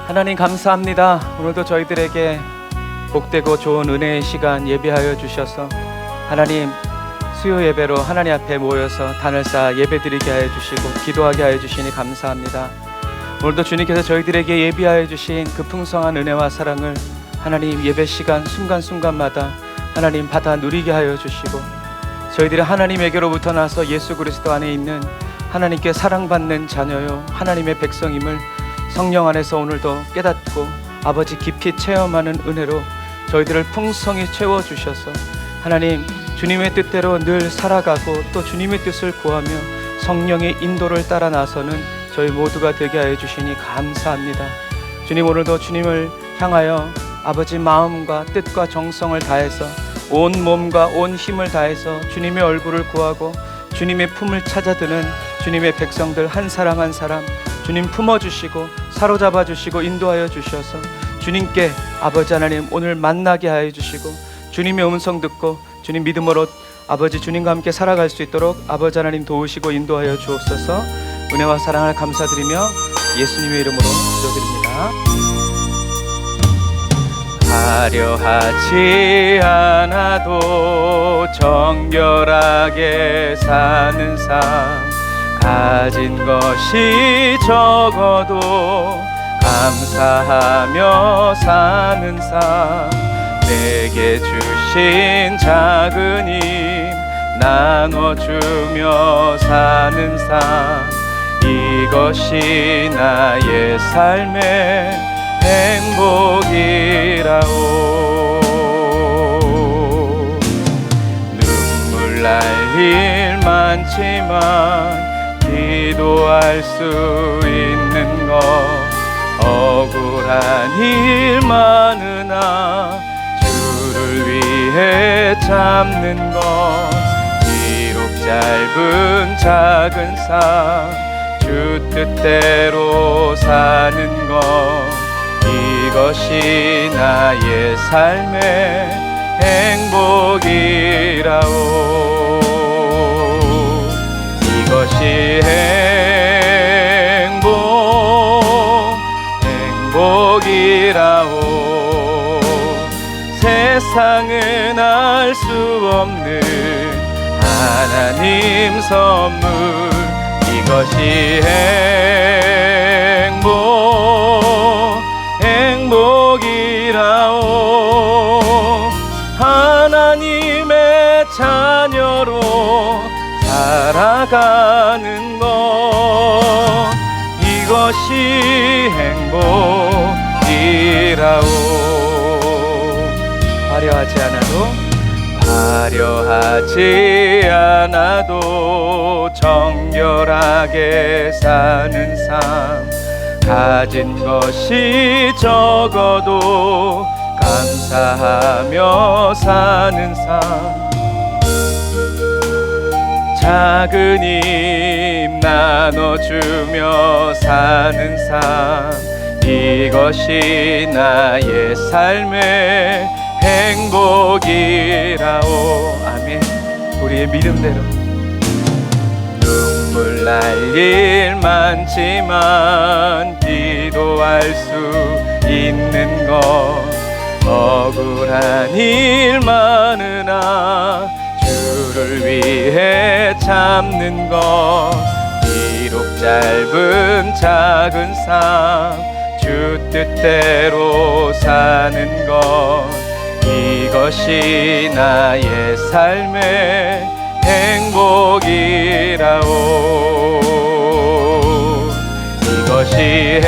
하나님 감사합니다. 오늘도 저희들에게 복되고 좋은 은혜의 시간 예비하여 주셔서 하나님 수요 예배로 하나님 앞에 모여서 단을 쌓아 예배드리게 하여 주시고 기도하게 하여 주시니 감사합니다. 오늘도 주님께서 저희들에게 예비하여 주신 그 풍성한 은혜와 사랑을 하나님 예배 시간 순간순간마다 하나님 받아 누리게 하여 주시고 저희들이 하나님에게로부터 나서 예수 그리스도 안에 있는 하나님께 사랑받는 자녀요 하나님의 백성임을 성령 안에서 오늘도 깨닫고 아버지 깊이 체험하는 은혜로 저희들을 풍성히 채워주셔서 하나님 주님의 뜻대로 늘 살아가고 또 주님의 뜻을 구하며 성령의 인도를 따라 나서는 저희 모두가 되게 하여 주시니 감사합니다. 주님 오늘도 주님을 향하여 아버지 마음과 뜻과 정성을 다해서 온 몸과 온 힘을 다해서 주님의 얼굴을 구하고 주님의 품을 찾아드는 주님의 백성들 한 사람 한 사람 주님 품어주시고 사로잡아 주시고 인도하여 주셔서 주님께 아버지 하나님 오늘 만나게 하여 주시고 주님의 음성 듣고 주님 믿음으로 아버지 주님과 함께 살아갈 수 있도록 아버지 하나님 도우시고 인도하여 주옵소서. 은혜와 사랑을 감사드리며 예수님의 이름으로 기도드립니다. 화려하지 않아도 정결하게 사는 삶 가진 것이 적어도 감사하며 사는 삶 내게 주신 작은 힘 나눠주며 사는 삶 이것이 나의 삶의 행복이라오. 눈물 날 일 많지만 기도할 수 있는 것 억울한 일 많으나 주를 위해 참는 것 비록 짧은 작은 삶 주 뜻대로 사는 것 이것이 나의 삶의 행복이라오. 이것이 행복이라오. 세상은 알 수 없는 하나님 선물 이것이 행복이라오. 하나님의 자녀로 살아가는 것 이것이 행복이라오. 화려하지 않아도 정결하게 사는 삶 가진 것이 적어도 감사하며 사는 삶 작은 힘 나눠주며 사는 삶 이것이 나의 삶의 행복이라오. 아멘. 우리의 믿음대로 눈물 날 일 많지만 기도할 수 있는 것 억울한 일 많으나 주를 위해 참는 것 비록 짧은 작은 삶 주 뜻대로 사는 것 이것이 나의 삶의 행복이라오. 이것이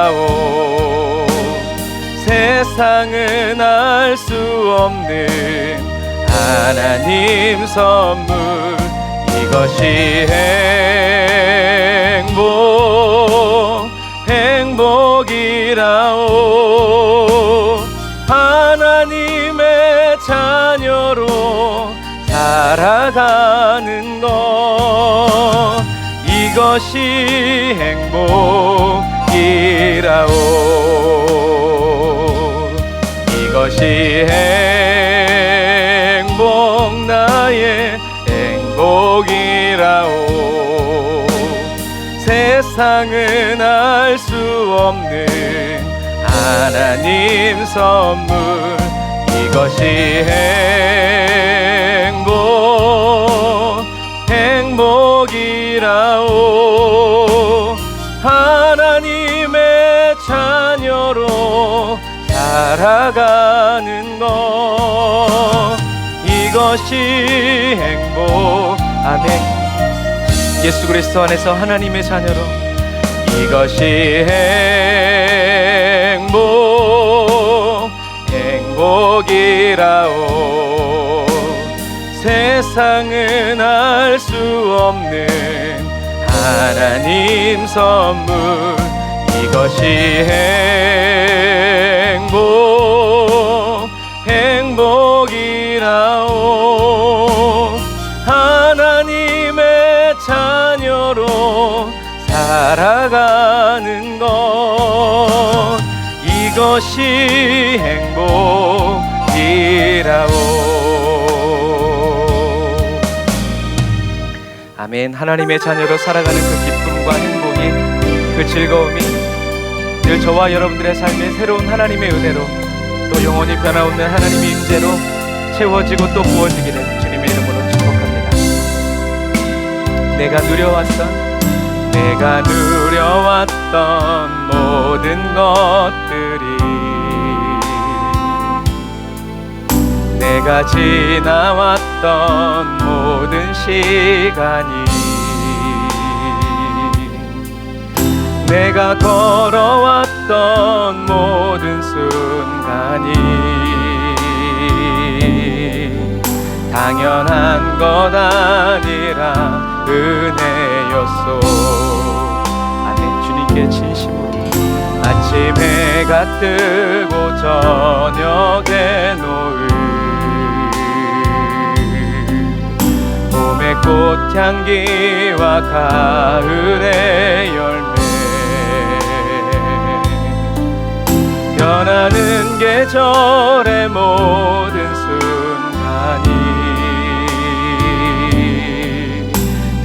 행복이라오. 세상은 알 수 없는 하나님 선물 이것이 행복이라오. 하나님의 자녀로 살아가는 것 이것이 행복이라오. 이것이 행복 나의 행복이라오. 세상은 알 수 없는 하나님 선물, 이것이 행복이라오. 하나님의 자녀로 살아가는 것, 이것이 행복. 아멘. 예수 그리스도 안에서 하나님의 자녀로, 이것이 행복이라오. 세상은 알 수 없는 하나님 선물, 이것이 행복이라오. 하나님의 자녀로 살아가는 것, 이것이 행복이라오. 아멘. 하나님의 자녀로 살아가는 그 기쁨과 행복이, 그 즐거움이 늘 저와 여러분들의 삶에 새로운 하나님의 은혜로, 또 영원히 변화없는 하나님의 임재로 채워지고 또 부어지기를 주님의 이름으로 축복합니다. 내가 누려왔던 모든 것들이, 내가 지나왔던 모든 시간이, 내가 걸어왔던 모든 순간이 당연한 것 아니라 은혜였소. 아멘. 주님께 진심으로. 아침 해가 뜨고 저녁에 노을, 봄의 꽃향기와 가을의 열매, 변하는 계절의 모든 순간이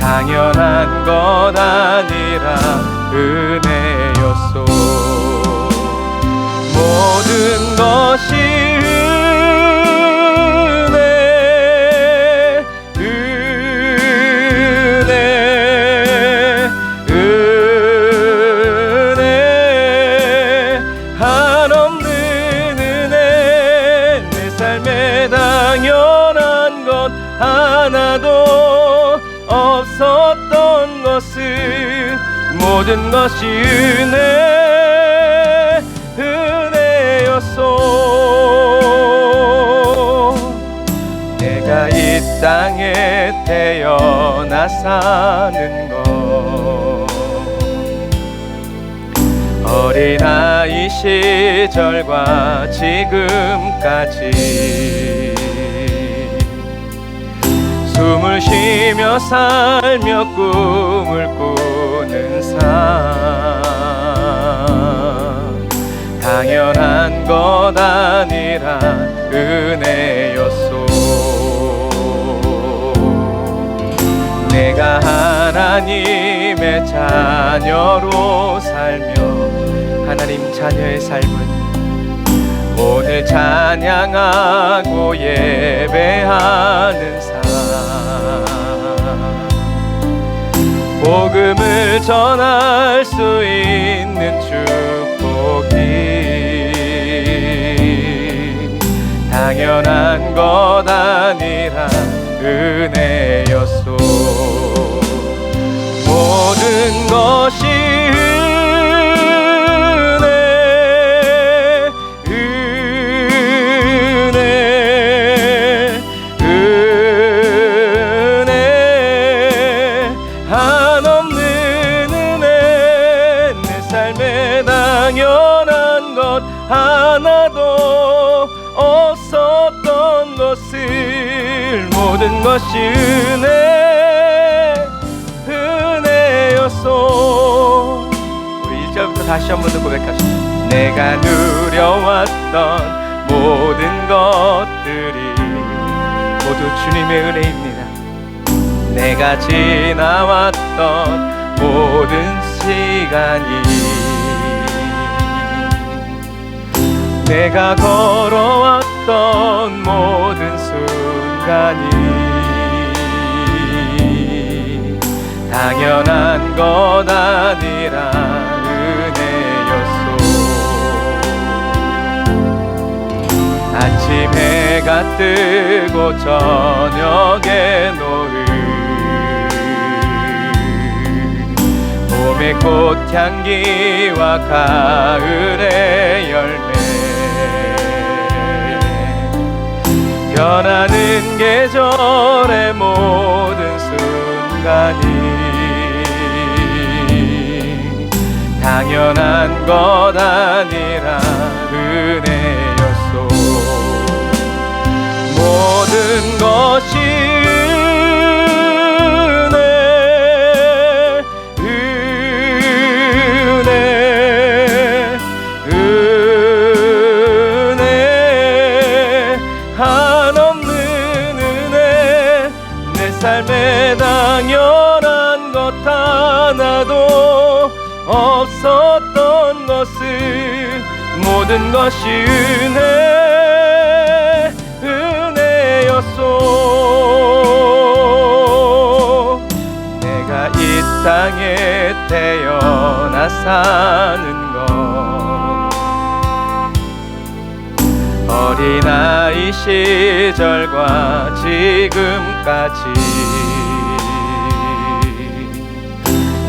당연한 것 아니라 은혜였소. 모든 것이 은혜, 한없는 은혜. 내 삶에 당연한 것 하나도 없었던 것을, 모든 것이 은혜였소. 내가 이 땅에 태어나 사는 것, 어린아이 시절과 지금까지 숨을 쉬며 살며 꿈을 꾸는 삶, 당연한 것 아니라 은혜였소. 내가 하나님의 자녀로 살며, 하나님 자녀의 삶은 오늘 찬양하고 예배하는 삶, 복음을 전할 수 있는 축복이 당연한 것 아니라 은혜였소. 모든 것이 당연한 것 하나도 없었던 것을, 모든 것이 은혜였소. 우리 1절부터 다시 한 번 더 고백합시다. 내가 누려왔던 모든 것들이 모두 주님의 은혜입니다. 내가 지나왔던 모든 시간이 내가 걸어왔던 모든 순간이 당연한 것 아니라 은혜였소. 아침 해가 뜨고 저녁에 노을, 봄의 꽃향기와 가을의 열매, 변하는 계절의 모든 순간이 당연한 것 아니라 은혜였소. 모든 것이 은혜, 한없는 은혜. 내 삶에 당연한 것 하나도 없었던 것을, 모든 것이 은혜였소. 내가 이 땅에 태어나 사는 것, 어린아이 시절과 지금까지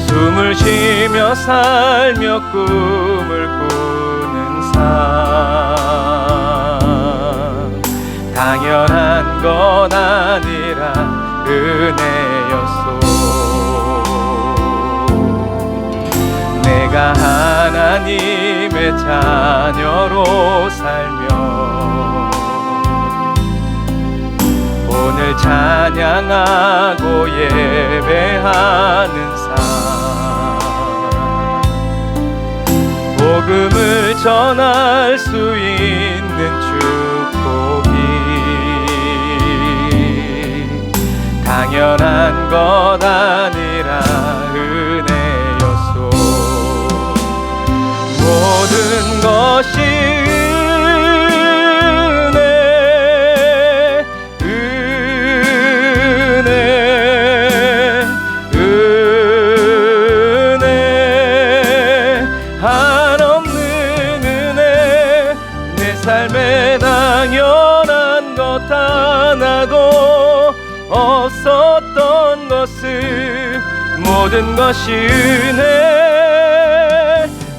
숨을 쉬며 살며 꿈을 꾸는 삶, 당연한 건 아니라 은혜였소. 내가 하나님의 자녀로 살며 오늘 찬양하고 예배하는 삶, 복음을 전할 수 있는 축복이 당연한 것 아니라 은혜였소. 모든 것이 삶에 당연한 것 하나도 없었던 것을, 모든 것이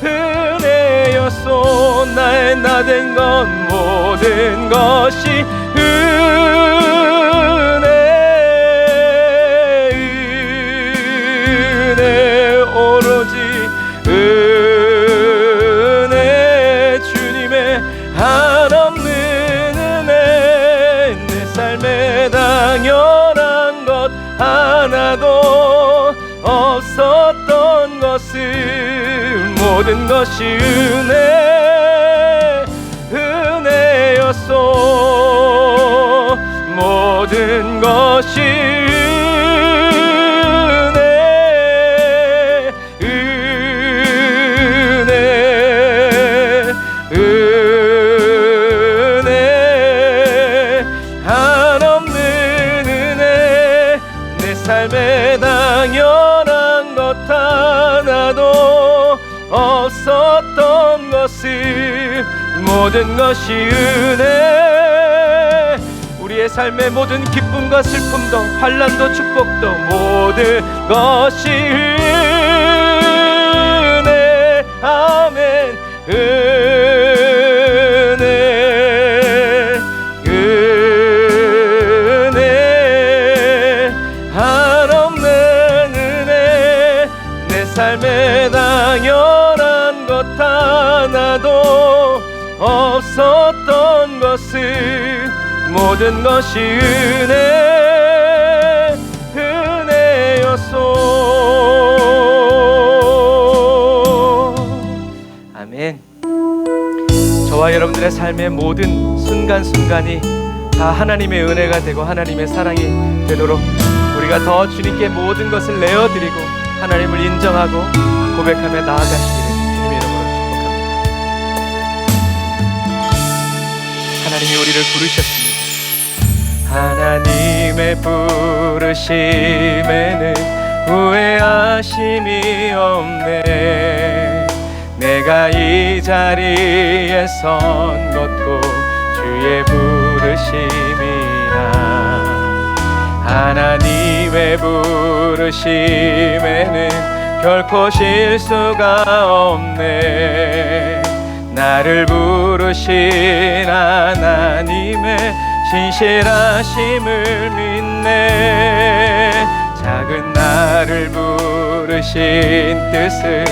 은혜였소. 나의 나 된 것 모든 것이 은혜, 오로지 은혜. 주님의 한없는 은혜. 내 삶에 당연한 것 하나도 없었던 것을, 모든 것이 은혜였소. 모든 것이 삶에 당연한 것 하나도 없었던 것을, 모든 것이 은혜. 우리의 삶의 모든 기쁨과 슬픔도 환난도 축복도 모든 것이 은혜. 아멘. 삶에 당연한 것 하나도 없었던 것을, 모든 것이 은혜였소. 아멘. 저와 여러분들의 삶의 모든 순간순간이 다 하나님의 은혜가 되고 하나님의 사랑이 되도록 우리가 더 주님께 모든 것을 내어드리고 하나님을 인정하고 고백하며 나아가시기를 주님의 이름으로 축복합니다. 하나님이 우리를 부르셨습니다. 하나님의 부르심에는 후회하심이 없네. 내가 이 자리에 선 것도 주의 부르심이라. 하나님의 부르심에는 결코 실수가 없네. 나를 부르신 하나님의 신실하심을 믿네. 작은 나를 부르신 뜻을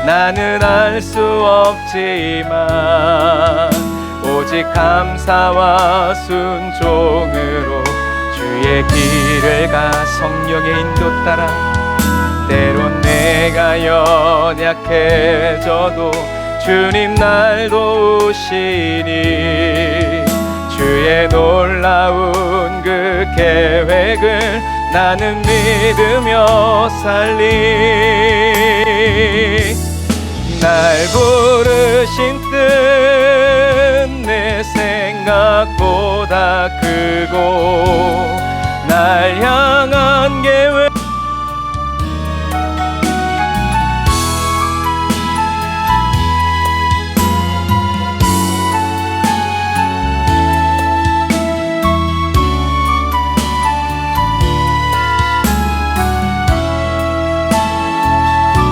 나는 알 수 없지만 오직 감사와 순종으로 주의 길을 가 성령의 인도 따라. 때론 내가 연약해져도 주님 날 도우시니 주의 놀라운 그 계획을 나는 믿으며 살리. 날 부르신 뜻 내 생각보다 크고 날 향한 계획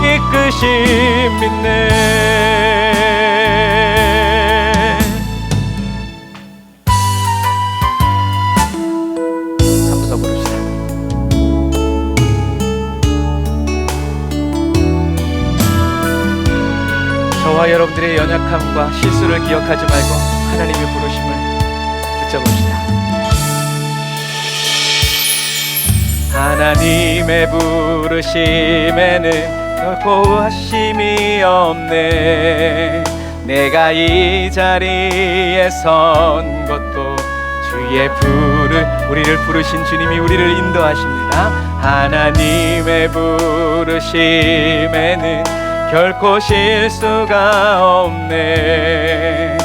이끄심 믿네. 한 번 더 부릅시다. 저와 여러분들의 연약함과 실수를 기억하지 말고 하나님의 부르심을 붙잡읍시다. 하나님의 부르심에는 결코 하심이 없네. 내가 이 자리에 선 것도 주의 우리를 부르신 주님이 우리를 인도하십니다. 하나님의 부르심에는 결코 실수가 없네.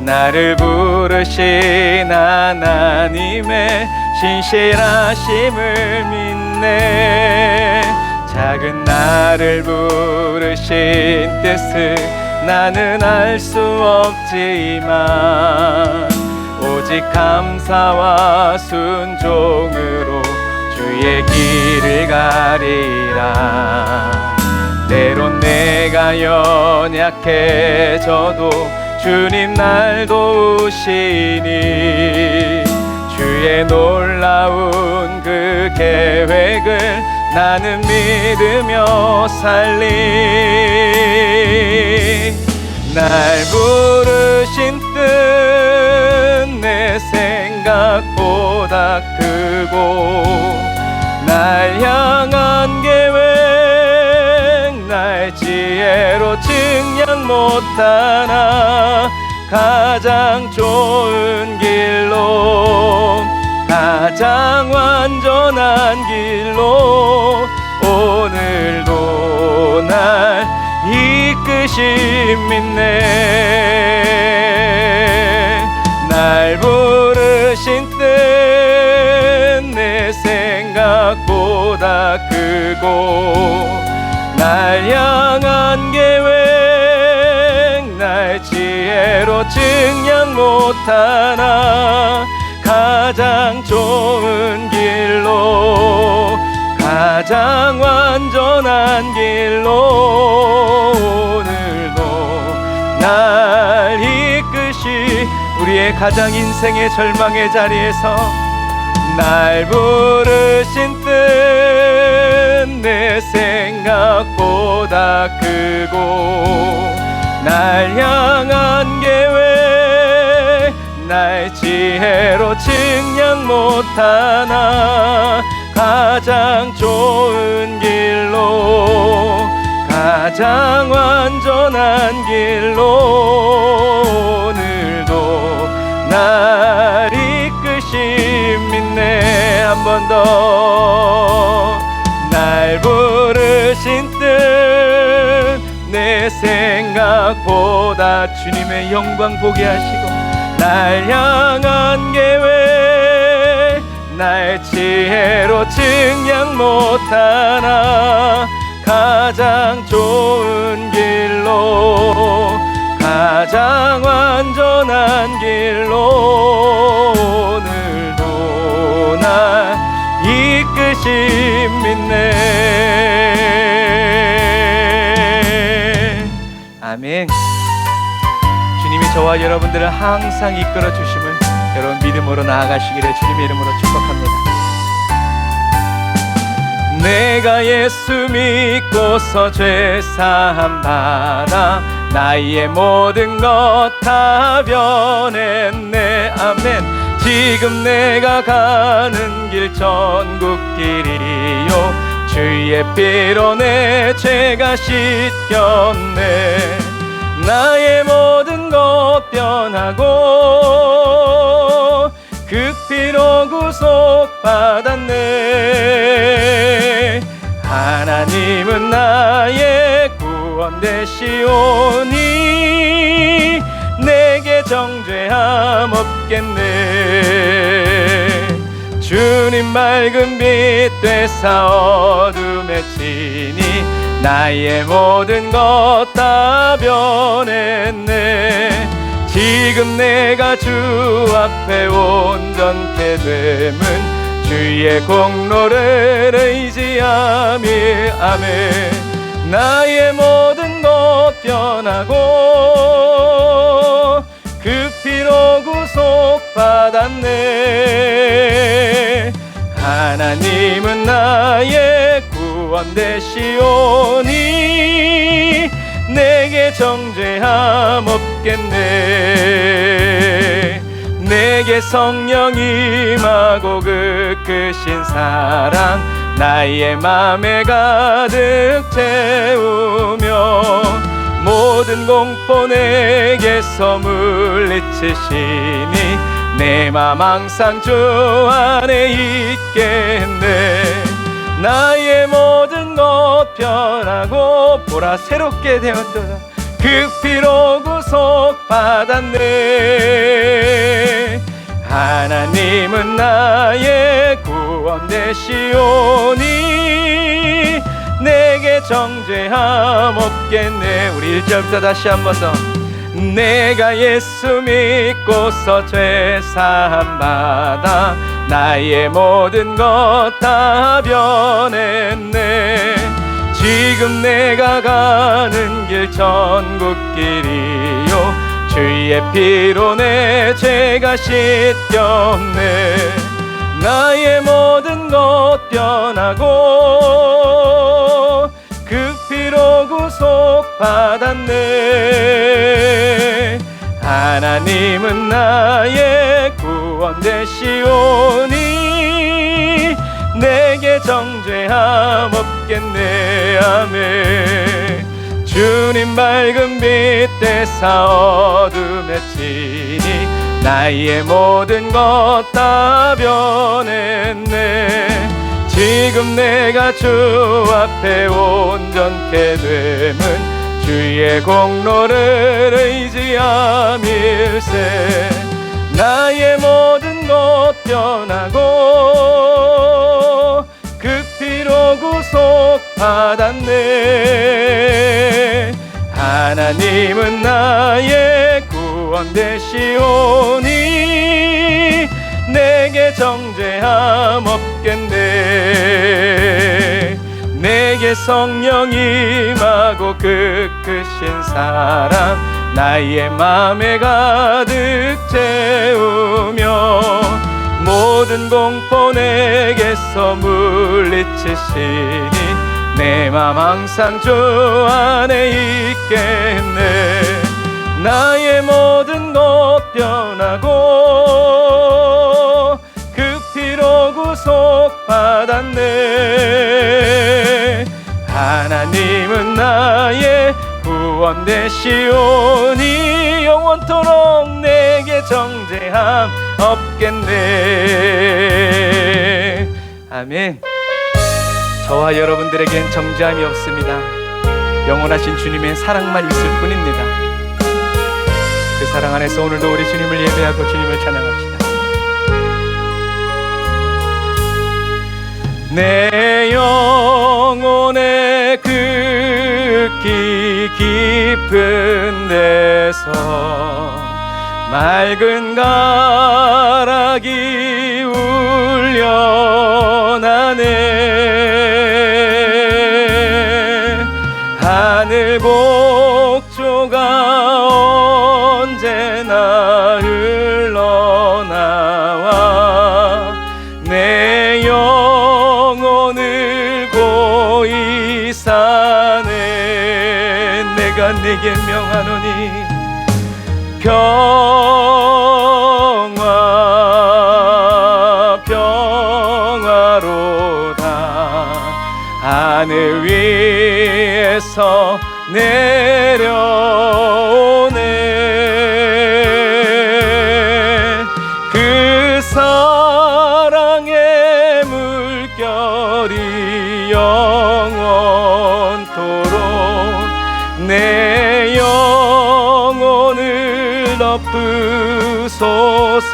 나를 부르신 하나님의 신실하심을 믿네. 작은 나를 부르신 뜻을 나는 알 수 없지만 오직 감사와 순종으로 주의 길을 가리라. 때론 내가 연약해져도 주님 날 도우시니 주의 놀라운 그 계획을 나는 믿으며 살리. 날 부르신 뜻 내 생각보다 크고 날 향한 계획 나의 지혜로 증량 못하나 가장 좋은 길로 가장 완전한 길로 오늘도 날 이끄심 믿네. 날 부르신 뜻 내 생각보다 크고 날 향한 계획 나의 지혜로 증량 못하나 가장 좋은 길로 가장 완전한 길로 오늘도 날 이끄시. 우리의 가장 인생의 절망의 자리에서 날 부르신 뜻 내 생각보다 크고 날 향한 계획 나의 지혜로 증량 못하나 가장 좋은 길로 가장 완전한 길로 오늘도 날 이끄심 믿네. 한 번 더 날 부르신 생각보다 주님의 영광 보게 하시고 날 향한 계획 나의 지혜로 증량 못하나 가장 좋은 길로 가장 완전한 길로 오늘도 날 이끄심 믿네. 아멘. 주님이 저와 여러분들을 항상 이끌어 주심을 여러분 믿음으로 나아가시기를 주님의 이름으로 축복합니다. 내가 예수 믿고서 죄사함 받아 나의 모든 것 다 변했네. 아멘. 지금 내가 가는 길 천국길이요 주의 피로 내 죄가 씻겼네. 나의 모든 것 변하고 그 피로 구속받았네. 하나님은 나의 구원 되시오니 내게 정죄함 없겠네. 주님 맑은 빛 되사 어둠에 치니 나의 모든 것 다 변했네. 지금 내가 주 앞에 온전케 됨은 주의 공로를 의지함이. 아멘. 나의 모든 것 변하고 그 피로 구속받았네. 하나님은 나의 구원 되시오니 내게 정죄함 없겠네. 내게 성령 임하고 그 크신 사랑 나의 맘에 가득 채우며 모든 공포 내게서 물리치시니 내 맘 항상 주 안에 있겠네. 나의 모든 것 변하고 보라 새롭게 되었도다. 그 피로 구속받았네. 하나님은 나의 구원 되시오니 내게 정죄함 없겠네. 우리 1절부터 다시 한 번 더. 내가 예수 믿고서 죄사함 받아 나의 모든 것 다 변했네. 지금 내가 가는 길 천국길이요 주의 피로 내 죄가 씻겼네. 나의 모든 것 변하고 그 피로 구속받았네. 하나님은 나의 구원 되시오니 내게 정죄함 없겠네. 아멘. 주님 맑은 빛 되사 어둠에 치니 나의 모든 것 다 변했네. 지금 내가 주 앞에 온전케 됨은 주의 공로를 의지함일세. 나의 모든 것 변하고 그 피로 구속받았네. 하나님은 나의 구원 되시오니 내게 정죄함 없겠네. 내게 성령 임하고 그 크신 사랑 나의 맘에 가득 채우며 모든 공포 내게서 물리치시니 내 맘 항상 주 안에 있겠네. 나의 모든 것 변하고 그 피로 구속받았네. 하나님은 나의 구원 되시오니 영원토록 내게 정죄함 없겠네. 아멘. 저와 여러분들에겐 정죄함이 없습니다. 영원하신 주님의 사랑만 있을 뿐입니다. 그 사랑 안에서 오늘도 우리 주님을 예배하고 주님을 찬양합시다. 내 영혼의 극히 깊은 데서 맑은 가락이 울려나네. 하늘 곡조가 언제나 흘러나와 내 영혼을 고이 사네. 내가 네게 명하노니 평화 평화로다. 하늘 위에서 내려오네. 그 사랑의 물결이 영원토록 내 영혼을 덮으소서.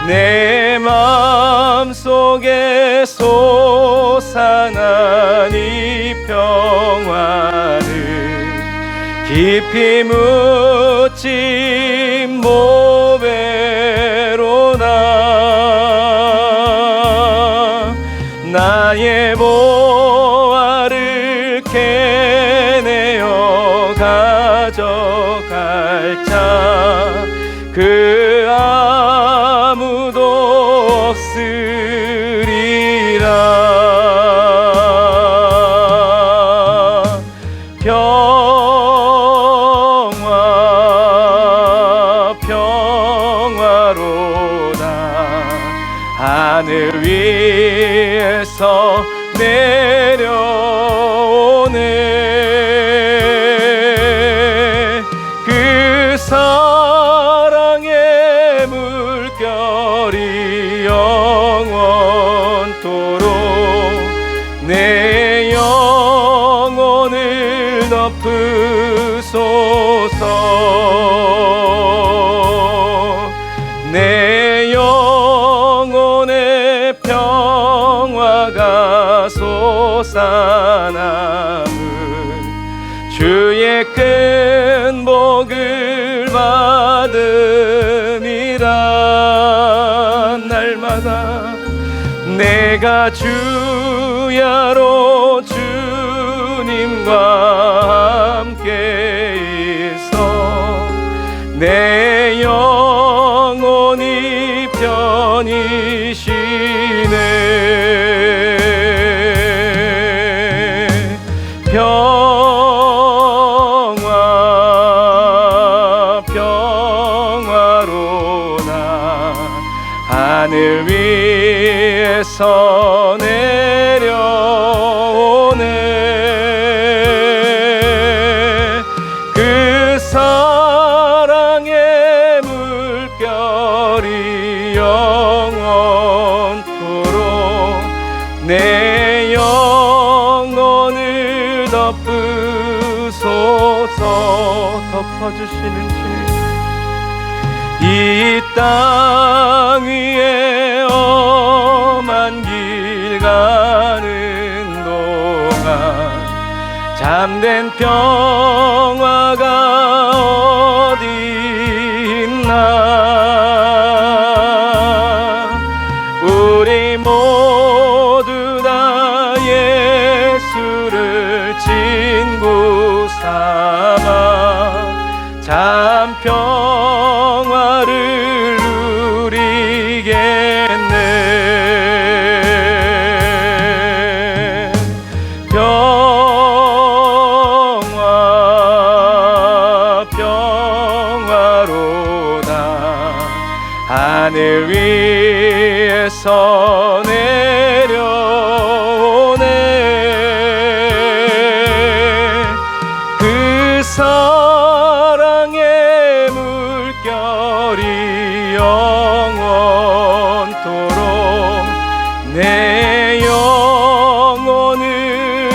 내 마음속에 솟아난 이 평화를 깊이 묻지 모배로나. 나의 보화를 캐내어 가져갈 자 그 아무도 없으리라. 평화 평화로다. 하늘 위에서 내려오네. 그 사랑의 물결이 영원토록 내 영혼을 덮으소서. 내 영혼의 평화가 솟아남은 주의 큰 복을 받음이라. 날마다 내가 주야로 주님과 함께 있어 내 영혼이 편히 쉬네. 평화 평화로나. 하늘 위에서 내려오네. 그 사랑의 물결이 영원토록 내 영혼을 덮으소서. 덮어주시는 주. 이 땅 위에 험한 길 가는 동안 참된 평화가 어디 있나. 우리 모두 다 예수를 친구 삼아 참 평화를 누리겠네. 평화 평화로다. 하늘 위에서 내려오네. 그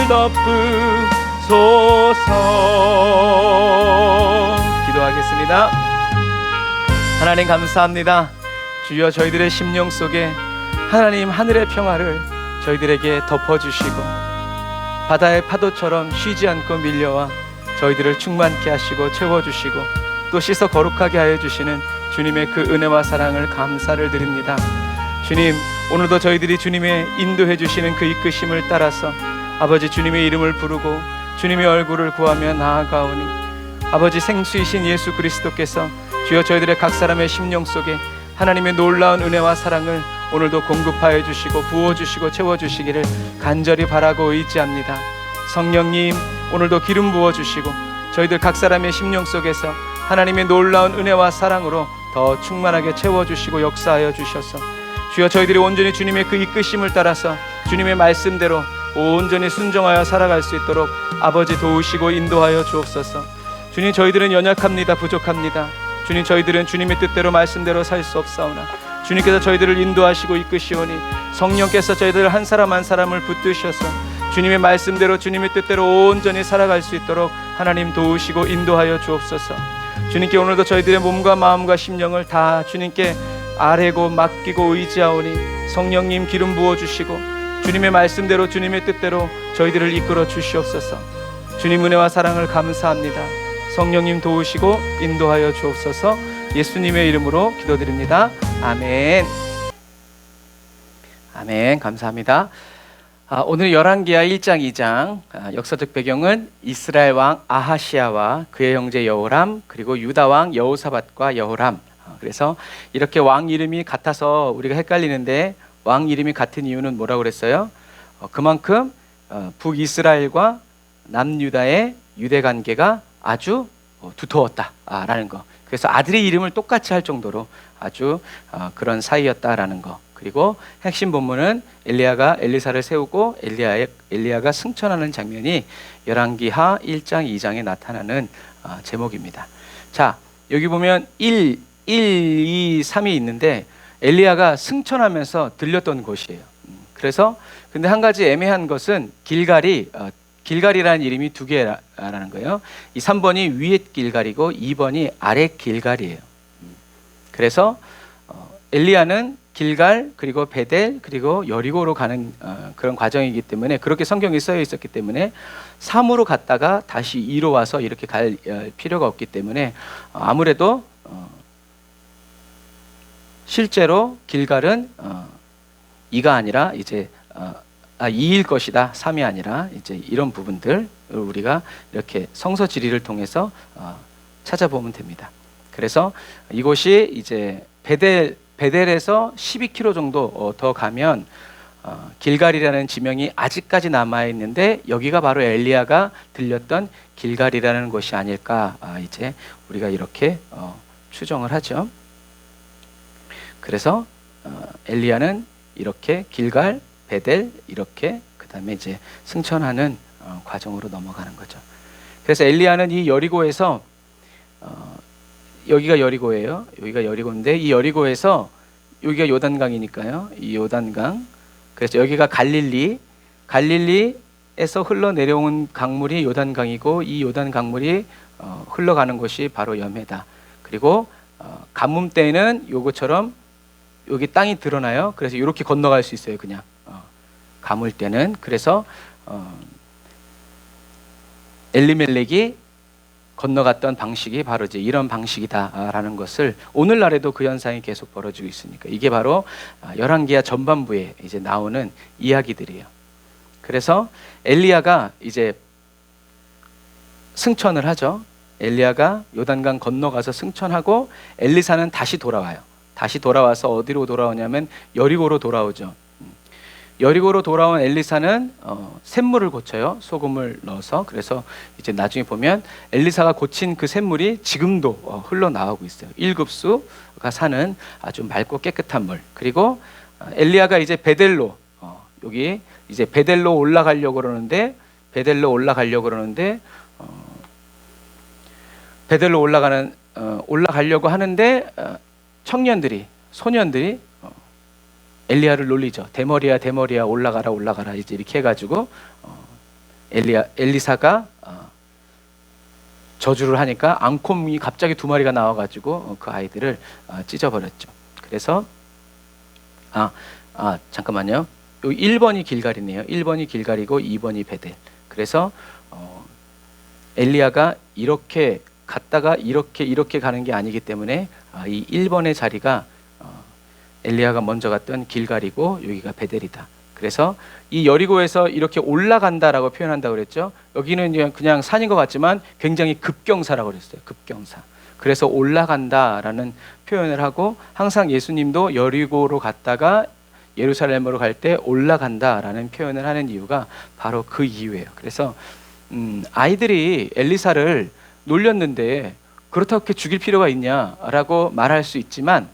덮으소서. 기도하겠습니다. 하나님 감사합니다. 주여, 저희들의 심령 속에 하나님 하늘의 평화를 저희들에게 덮어주시고 바다의 파도처럼 쉬지 않고 밀려와 저희들을 충만케 하시고 채워주시고 또 씻어 거룩하게 하여 주시는 주님의 그 은혜와 사랑을 감사를 드립니다. 주님, 오늘도 저희들이 주님의 인도해 주시는 그 이끄심을 따라서 아버지 주님의 이름을 부르고 주님의 얼굴을 구하며 나아가오니 아버지 생수이신 예수 그리스도께서 주여 저희들의 각 사람의 심령 속에 하나님의 놀라운 은혜와 사랑을 오늘도 공급하여 주시고 부어주시고 채워주시기를 간절히 바라고 의지합니다. 성령님, 오늘도 기름 부어주시고 저희들 각 사람의 심령 속에서 하나님의 놀라운 은혜와 사랑으로 더 충만하게 채워주시고 역사하여 주셔서 주여 저희들이 온전히 주님의 그 이끄심을 따라서 주님의 말씀대로 온전히 순종하여 살아갈 수 있도록 아버지 도우시고 인도하여 주옵소서. 주님, 저희들은 연약합니다. 부족합니다. 주님, 저희들은 주님의 뜻대로 말씀대로 살 수 없사오나 주님께서 저희들을 인도하시고 이끄시오니 성령께서 저희들 한 사람 한 사람을 붙드셔서 주님의 말씀대로 주님의 뜻대로 온전히 살아갈 수 있도록 하나님 도우시고 인도하여 주옵소서. 주님께 오늘도 저희들의 몸과 마음과 심령을 다 주님께 아뢰고 맡기고 의지하오니 성령님 기름 부어주시고 주님의 말씀대로 주님의 뜻대로 저희들을 이끌어 주시옵소서. 주님 은혜와 사랑을 감사합니다. 성령님 도우시고 인도하여 주옵소서. 예수님의 이름으로 기도드립니다. 아멘. 아멘. 감사합니다. 오늘 열왕기하 1장 2장 역사적 배경은 이스라엘 왕 아하시야와 그의 형제 여호람 그리고 유다 왕 여호사밧과 여호람. 그래서 이렇게 왕 이름이 같아서 우리가 헷갈리는데 왕 이름이 같은 이유는 뭐라고 그랬어요? 그만큼 북이스라엘과 남유다의 유대 관계가 아주 두터웠다라는 거. 그래서 아들의 이름을 똑같이 할 정도로 아주 그런 사이였다라는 거. 그리고 핵심 본문은 엘리야가 엘리사를 세우고 엘리야가 승천하는 장면이 열왕기하 1장 2장에 나타나는 제목입니다. 자, 여기 보면 1, 2, 3이 있는데 엘리야가 승천하면서 들렸던 곳이에요. 그래서 근데 한 가지 애매한 것은 길갈이라는 이름이 두 개라는 거예요. 이 3번이 위에 길갈이고 2번이 아래 길갈이에요. 그래서 엘리야는 길갈 그리고 베델 그리고 여리고로 가는 그런 과정이기 때문에 그렇게 성경에 쓰여 있었기 때문에 3으로 갔다가 다시 2로 와서 이렇게 갈 필요가 없기 때문에 아무래도 실제로 길갈은 2가 아니라 이제 2일 것이다, 3이 아니라 이제 이런 부분들 우리가 이렇게 성서 지리를 통해서 찾아보면 됩니다. 그래서 이곳이 이제 베델에서 12km 정도 더 가면 길갈이라는 지명이 아직까지 남아 있는데 여기가 바로 엘리야가 들렸던 길갈이라는 곳이 아닐까 이제 우리가 이렇게 추정을 하죠. 그래서 엘리야는 이렇게 길갈, 베델 이렇게 그다음에 이제 승천하는 과정으로 넘어가는 거죠. 그래서 엘리야는 이 여리고에서 여기가 여리고예요. 여기가 여리고인데 이 여리고에서 여기가 요단강이니까요. 이 요단강. 그래서 여기가 갈릴리에서 흘러내려온 강물이 요단강이고 이 요단 강물이 흘러가는 곳이 바로 염해다. 그리고 가뭄 때는 요거처럼 여기 땅이 드러나요. 그래서 이렇게 건너갈 수 있어요. 그냥 가물 때는. 그래서 엘리멜렉이 건너갔던 방식이 바로 이제 이런 방식이다라는 것을 오늘날에도 그 현상이 계속 벌어지고 있으니까 이게 바로 열왕기하 전반부에 이제 나오는 이야기들이에요. 그래서 엘리야가 이제 승천을 하죠. 엘리야가 요단강 건너가서 승천하고 엘리사는 다시 돌아와요. 다시 돌아와서 어디로 돌아오냐면 여리고로 돌아오죠. 여리고로 돌아온 엘리사는 샘물을 고쳐요. 소금을 넣어서. 그래서 이제 나중에 보면 엘리사가 고친 그 샘물이 지금도 흘러나오고 있어요. 1급수가 사는 아주 맑고 깨끗한 물. 그리고 엘리야가 이제 베델로 여기 이제 베델로 올라가려고 그러는데 베델로 올라가려고 하는데 소년들이 엘리야를 놀리죠. 대머리야 올라가라 이제 이렇게 해가지고 엘리사가 저주를 하니까 앙콤이 갑자기 두 마리가 나와가지고 그 아이들을 찢어버렸죠. 그래서 잠깐만요. 요 1번이 길갈이네요. 1번이 길갈이고 2번이 베델. 그래서 엘리야가 이렇게 갔다가 이렇게 가는 게 아니기 때문에 이 1번의 자리가 엘리야가 먼저 갔던 길갈이고 여기가 베델이다. 그래서 이 여리고에서 이렇게 올라간다라고 표현한다고 그랬죠. 여기는 그냥 산인 것 같지만 굉장히 급경사라고 그랬어요. 급경사. 그래서 올라간다라는 표현을 하고 항상 예수님도 여리고로 갔다가 예루살렘으로 갈 때 올라간다라는 표현을 하는 이유가 바로 그 이유예요. 그래서 아이들이 엘리사를 놀렸는데 그렇다고 그렇게 죽일 필요가 있냐라고 말할 수 있지만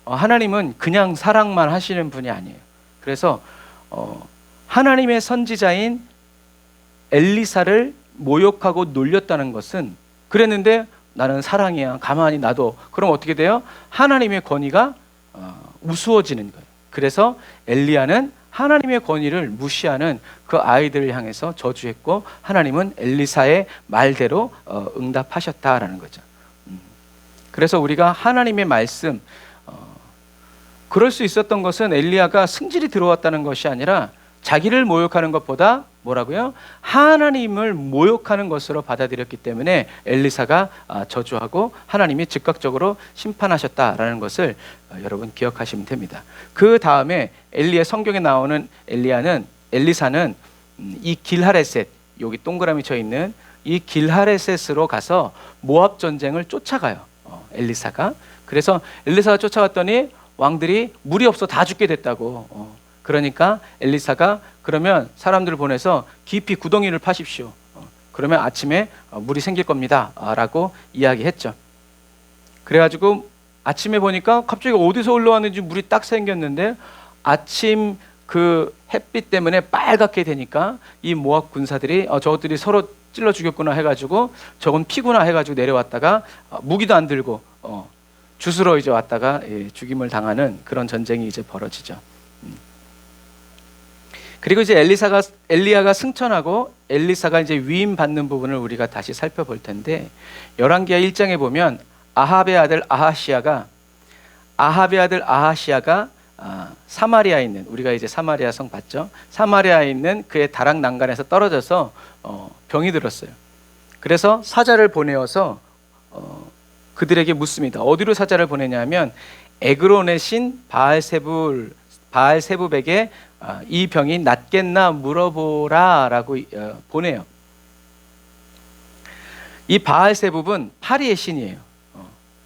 하나님은 그냥 사랑만 하시는 분이 아니에요. 그래서 하나님의 선지자인 엘리사를 모욕하고 놀렸다는 것은 그랬는데 나는 사랑이야 가만히 놔둬. 그럼 어떻게 돼요? 하나님의 권위가 우스워지는 거예요. 그래서 엘리야는 하나님의 권위를 무시하는 그 아이들을 향해서 저주했고 하나님은 엘리사의 말대로 응답하셨다라는 거죠. 그래서 우리가 하나님의 말씀 그럴 수 있었던 것은 엘리야가 승질이 들어왔다는 것이 아니라 자기를 모욕하는 것보다 뭐라고요? 하나님을 모욕하는 것으로 받아들였기 때문에 엘리사가 저주하고 하나님이 즉각적으로 심판하셨다라는 것을 여러분 기억하시면 됩니다. 그 다음에 성경에 나오는 엘리사는 이 길하레셋, 여기 동그라미 쳐 있는 이 길하레셋으로 가서 모압 전쟁을 쫓아가요. 엘리사가. 그래서 엘리사가 쫓아갔더니 왕들이 물이 없어 다 죽게 됐다고. 그러니까 엘리사가 그러면 사람들을 보내서 깊이 구덩이를 파십시오. 그러면 아침에 물이 생길 겁니다. 라고 이야기했죠. 그래가지고 아침에 보니까 갑자기 어디서 올라왔는지 물이 딱 생겼는데 아침 그 햇빛 때문에 빨갛게 되니까 이 모압 군사들이 저것들이 서로 찔러 죽였구나 해가지고 저건 피구나 해가지고 내려왔다가 무기도 안 들고 주스러 이제 왔다가 죽임을 당하는 그런 전쟁이 이제 벌어지죠. 그리고 이제 엘리야가 승천하고 엘리사가 이제 위임 받는 부분을 우리가 다시 살펴볼 텐데 열왕기하 1장에 보면 아합의 아들 아하시아가 사마리아에 있는 우리가 이제 사마리아 성 봤죠? 사마리아에 있는 그의 다락 난간에서 떨어져서 병이 들었어요. 그래서 사자를 보내어서 그들에게 묻습니다. 어디로 사자를 보내냐면 에그론의 신 바알세붑에게 이 병이 낫겠나 물어보라라고 보내요. 이 바알세붑은 파리의 신이에요.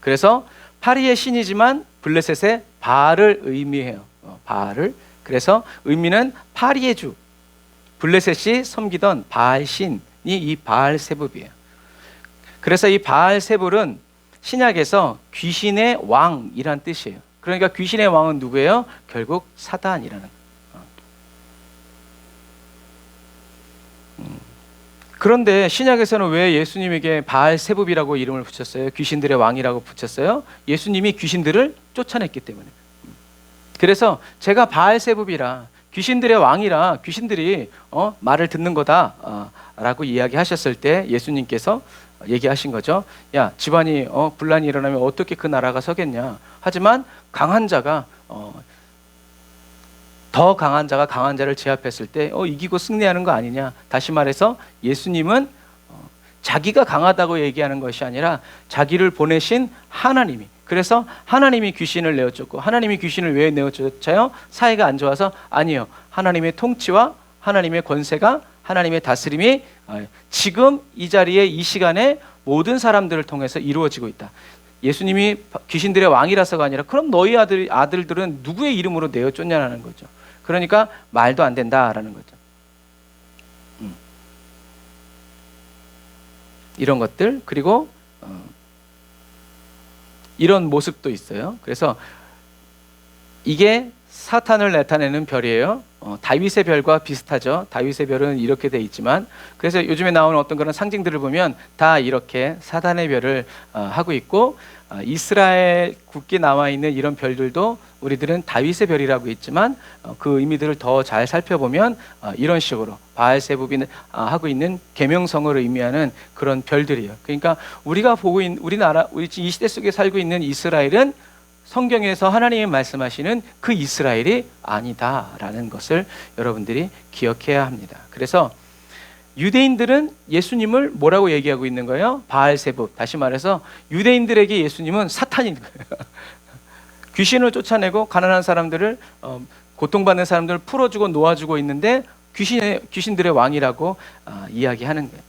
그래서 파리의 신이지만 블레셋의 바알을 의미해요. 바알을. 그래서 의미는 파리의 주. 블레셋이 섬기던 바알 신이 이 바알세붑이에요. 그래서 이 바알세붑은 신약에서 귀신의 왕이란 뜻이에요. 그러니까 귀신의 왕은 누구예요? 결국 사단이라는 거예요. 그런데 신약에서는 왜 예수님에게 바알세붑이라고 이름을 붙였어요? 귀신들의 왕이라고 붙였어요? 예수님이 귀신들을 쫓아냈기 때문에. 그래서 제가 바알세붑이라 귀신들의 왕이라 귀신들이 말을 듣는 거다 라고 이야기하셨을 때 예수님께서 얘기하신 거죠. 야, 집안이 분란이 일어나면 어떻게 그 나라가 서겠냐. 하지만 강한 자가 더 강한 자가 강한 자를 제압했을 때 이기고 승리하는 거 아니냐. 다시 말해서 예수님은 자기가 강하다고 얘기하는 것이 아니라 자기를 보내신 하나님이, 그래서 하나님이 귀신을 내어쫓고, 하나님이 귀신을 왜 내어쫓아요? 사이가 안 좋아서? 아니요. 하나님의 통치와 하나님의 권세가, 하나님의 다스림이 지금 이 자리에 이 시간에 모든 사람들을 통해서 이루어지고 있다. 예수님이 귀신들의 왕이라서가 아니라 그럼 너희 아들들은 누구의 이름으로 내어쫓냐는 거죠. 그러니까 말도 안 된다라는 거죠. 이런 것들, 그리고 이런 모습도 있어요. 그래서 이게 사탄을 나타내는 별이에요. 다윗의 별과 비슷하죠. 다윗의 별은 이렇게 돼 있지만, 그래서 요즘에 나오는 어떤 그런 상징들을 보면 다 이렇게 사단의 별을 하고 있고, 이스라엘 국기에 나와 있는 이런 별들도 우리들은 다윗의 별이라고 있지만 그 의미들을 더 잘 살펴보면 이런 식으로 바알세붑이 하고 있는 계명성을 의미하는 그런 별들이에요. 그러니까 우리가 보고 있는 우리나라, 우리 이 시대 속에 살고 있는 이스라엘은 성경에서 하나님이 말씀하시는 그 이스라엘이 아니다라는 것을 여러분들이 기억해야 합니다. 그래서 유대인들은 예수님을 뭐라고 얘기하고 있는 거예요? 바알세붑. 다시 말해서 유대인들에게 예수님은 사탄인 거예요. 귀신을 쫓아내고 가난한 사람들을, 고통받는 사람들을 풀어주고 놓아주고 있는데 귀신들의 왕이라고 이야기하는 거예요.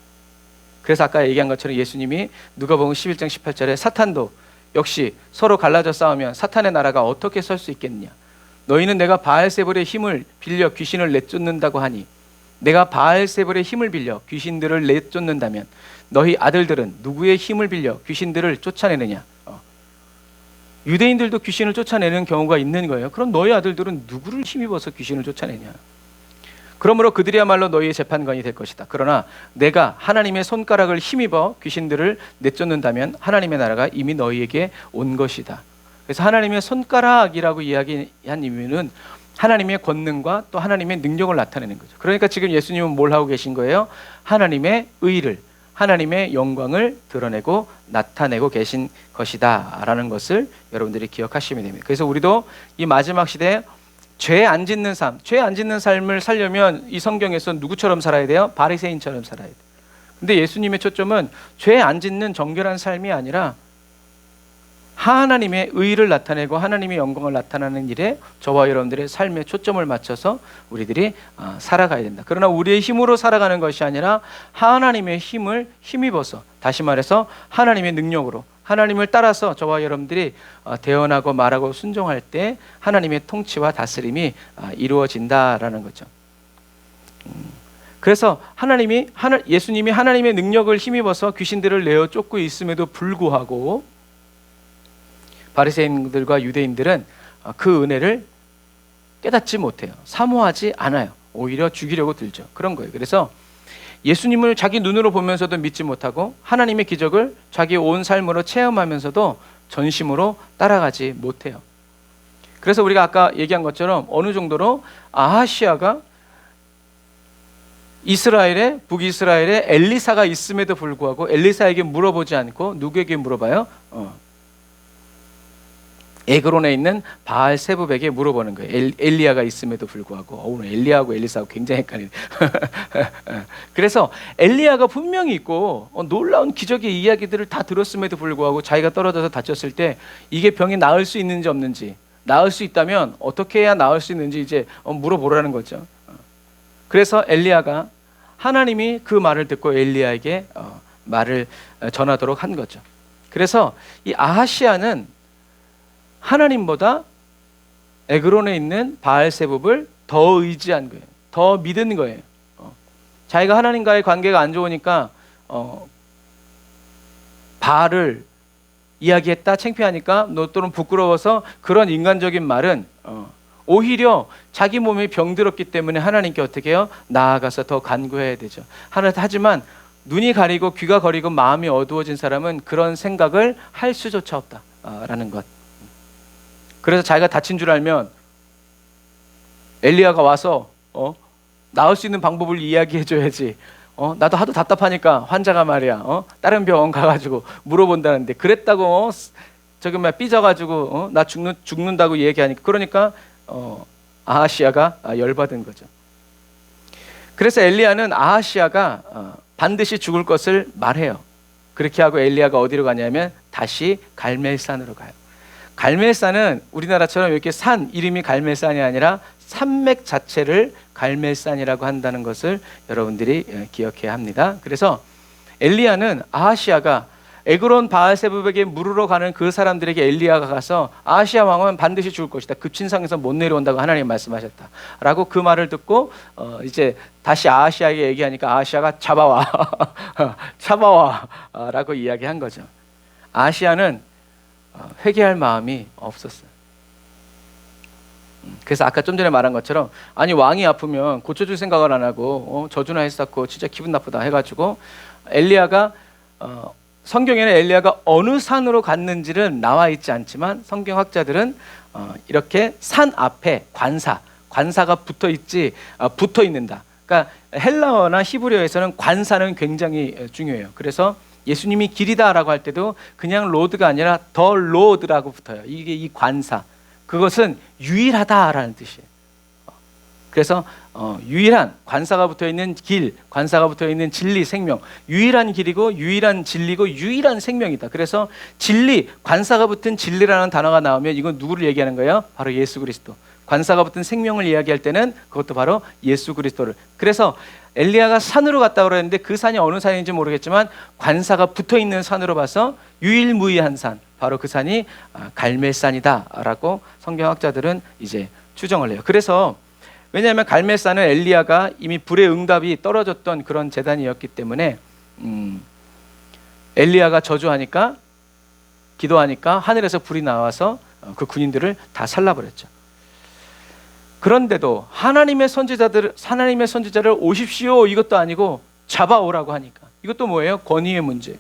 그래서 아까 얘기한 것처럼 예수님이 누가복음 11장 18절에 사탄도 역시 서로 갈라져 싸우면 사탄의 나라가 어떻게 설 수 있겠느냐. 너희는 내가 바알세불의 힘을 빌려 귀신을 내쫓는다고 하니 내가 바알세불의 힘을 빌려 귀신들을 내쫓는다면 너희 아들들은 누구의 힘을 빌려 귀신들을 쫓아내느냐. 유대인들도 귀신을 쫓아내는 경우가 있는 거예요. 그럼 너희 아들들은 누구를 힘입어서 귀신을 쫓아내냐. 그러므로 그들이야말로 너희의 재판관이 될 것이다. 그러나 내가 하나님의 손가락을 힘입어 귀신들을 내쫓는다면 하나님의 나라가 이미 너희에게 온 것이다. 그래서 하나님의 손가락이라고 이야기한 이유는 하나님의 권능과 또 하나님의 능력을 나타내는 거죠. 그러니까 지금 예수님은 뭘 하고 계신 거예요? 하나님의 의를, 하나님의 영광을 드러내고 나타내고 계신 것이다 라는 것을 여러분들이 기억하시면 됩니다. 그래서 우리도 이 마지막 시대에 죄 안 짓는 삶, 죄 안 짓는 삶을 살려면 이 성경에서 누구처럼 살아야 돼요? 바리새인처럼 살아야 돼요. 근데 예수님의 초점은 죄 안 짓는 정결한 삶이 아니라 하나님의 의를 나타내고 하나님의 영광을 나타내는 일에 저와 여러분들의 삶에 초점을 맞춰서 우리들이 살아가야 된다. 그러나 우리의 힘으로 살아가는 것이 아니라 하나님의 힘을 힘입어서, 다시 말해서 하나님의 능력으로, 하나님을 따라서 저와 여러분들이 대언하고 말하고 순종할 때 하나님의 통치와 다스림이 이루어진다라는 거죠. 그래서 예수님이 하나님의 능력을 힘입어서 귀신들을 내어 쫓고 있음에도 불구하고 바리새인들과 유대인들은 그 은혜를 깨닫지 못해요. 사모하지 않아요. 오히려 죽이려고 들죠. 그런 거예요. 그래서 예수님을 자기 눈으로 보면서도 믿지 못하고 하나님의 기적을 자기 온 삶으로 체험하면서도 전심으로 따라가지 못해요. 그래서 우리가 아까 얘기한 것처럼 어느 정도로 아하시아가 북이스라엘에 엘리사가 있음에도 불구하고 엘리사에게 물어보지 않고 누구에게 물어봐요? 에그론에 있는 바알세붑에게 물어보는 거예요. 엘리야가 있음에도 불구하고. 오늘 엘리야하고 엘리사하고 굉장히 헷갈리네. 그래서 엘리야가 분명히 있고 놀라운 기적의 이야기들을 다 들었음에도 불구하고 자기가 떨어져서 다쳤을 때 이게 병이 나을 수 있는지 없는지, 나을 수 있다면 어떻게 해야 나을 수 있는지 이제 물어보라는 거죠. 그래서 엘리야가, 하나님이 그 말을 듣고 엘리야에게 말을 전하도록 한 거죠. 그래서 이 아하시아는 하나님보다 에그론에 있는 바알세붑을 더 의지한 거예요. 더 믿은 거예요. 자기가 하나님과의 관계가 안 좋으니까 바알을 이야기했다 창피하니까 또는 부끄러워서 그런 인간적인 말은 오히려 자기 몸이 병들었기 때문에 하나님께 어떻게 해요? 나아가서 더 간구해야 되죠. 하지만 눈이 가리고 귀가 거리고 마음이 어두워진 사람은 그런 생각을 할 수조차 없다라는 것. 그래서 자기가 다친 줄 알면 엘리야가 와서 나을 수 있는 방법을 이야기해 줘야지. 나도 하도 답답하니까 환자가 말이야 다른 병원 가가지고 물어본다는데 그랬다고 저기 막 삐져가지고 나 죽는다고 얘기하니까, 그러니까 아하시아가 열받은 거죠. 그래서 엘리야는 아하시아가 반드시 죽을 것을 말해요. 그렇게 하고 엘리야가 어디로 가냐면 다시 갈멜산으로 가요. 갈멜산은 우리나라처럼 이렇게 산 이름이 갈멜산이 아니라 산맥 자체를 갈멜산이라고 한다는 것을 여러분들이 기억해야 합니다. 그래서 엘리야는 아하시아가 에그론 바알세붑에게 물으러 가는 그 사람들에게 엘리야가 가서 아하시아 왕은 반드시 죽을 것이다. 급진상에서 못 내려온다고 하나님 말씀하셨다. 라고 그 말을 듣고 이제 다시 아하시아에게 얘기하니까 아하시아가 잡아와. 잡아와. 라고 이야기한 거죠. 아하시아는 회개할 마음이 없었어요. 그래서 아까 좀 전에 말한 것처럼 아니 왕이 아프면 고쳐줄 생각을 안 하고 저주나 했었고 진짜 기분 나쁘다 해가지고 엘리야가 성경에는 엘리야가 어느 산으로 갔는지는 나와 있지 않지만 성경학자들은 이렇게 산 앞에 관사가 붙어 있는다. 그러니까 헬라어나 히브리어에서는 관사는 굉장히 중요해요. 그래서 예수님이 길이다라고 할 때도 그냥 로드가 아니라 더 로드라고 붙어요. 이게 이 관사. 그것은 유일하다라는 뜻이에요. 그래서 유일한 관사가 붙어있는 길, 관사가 붙어있는 진리, 생명, 유일한 길이고 유일한 진리고 유일한 생명이다. 그래서 진리, 관사가 붙은 진리라는 단어가 나오면 이건 누구를 얘기하는 거예요? 바로 예수 그리스도. 관사가 붙은 생명을 이야기할 때는 그것도 바로 예수 그리스도를. 그래서 엘리야가 산으로 갔다 그랬는데 그 산이 어느 산인지 모르겠지만 관사가 붙어있는 산으로 봐서 유일무이한 산, 바로 그 산이 갈멜산이다라고 성경학자들은 이제 추정을 해요. 그래서 왜냐하면 갈멜산은 엘리야가 이미 불의 응답이 떨어졌던 그런 제단이었기 때문에 엘리야가 저주하니까 기도하니까 하늘에서 불이 나와서 그 군인들을 다 살라버렸죠. 그런데도 하나님의 선지자를 오십시오 이것도 아니고 잡아오라고 하니까 이것도 뭐예요? 권위의 문제.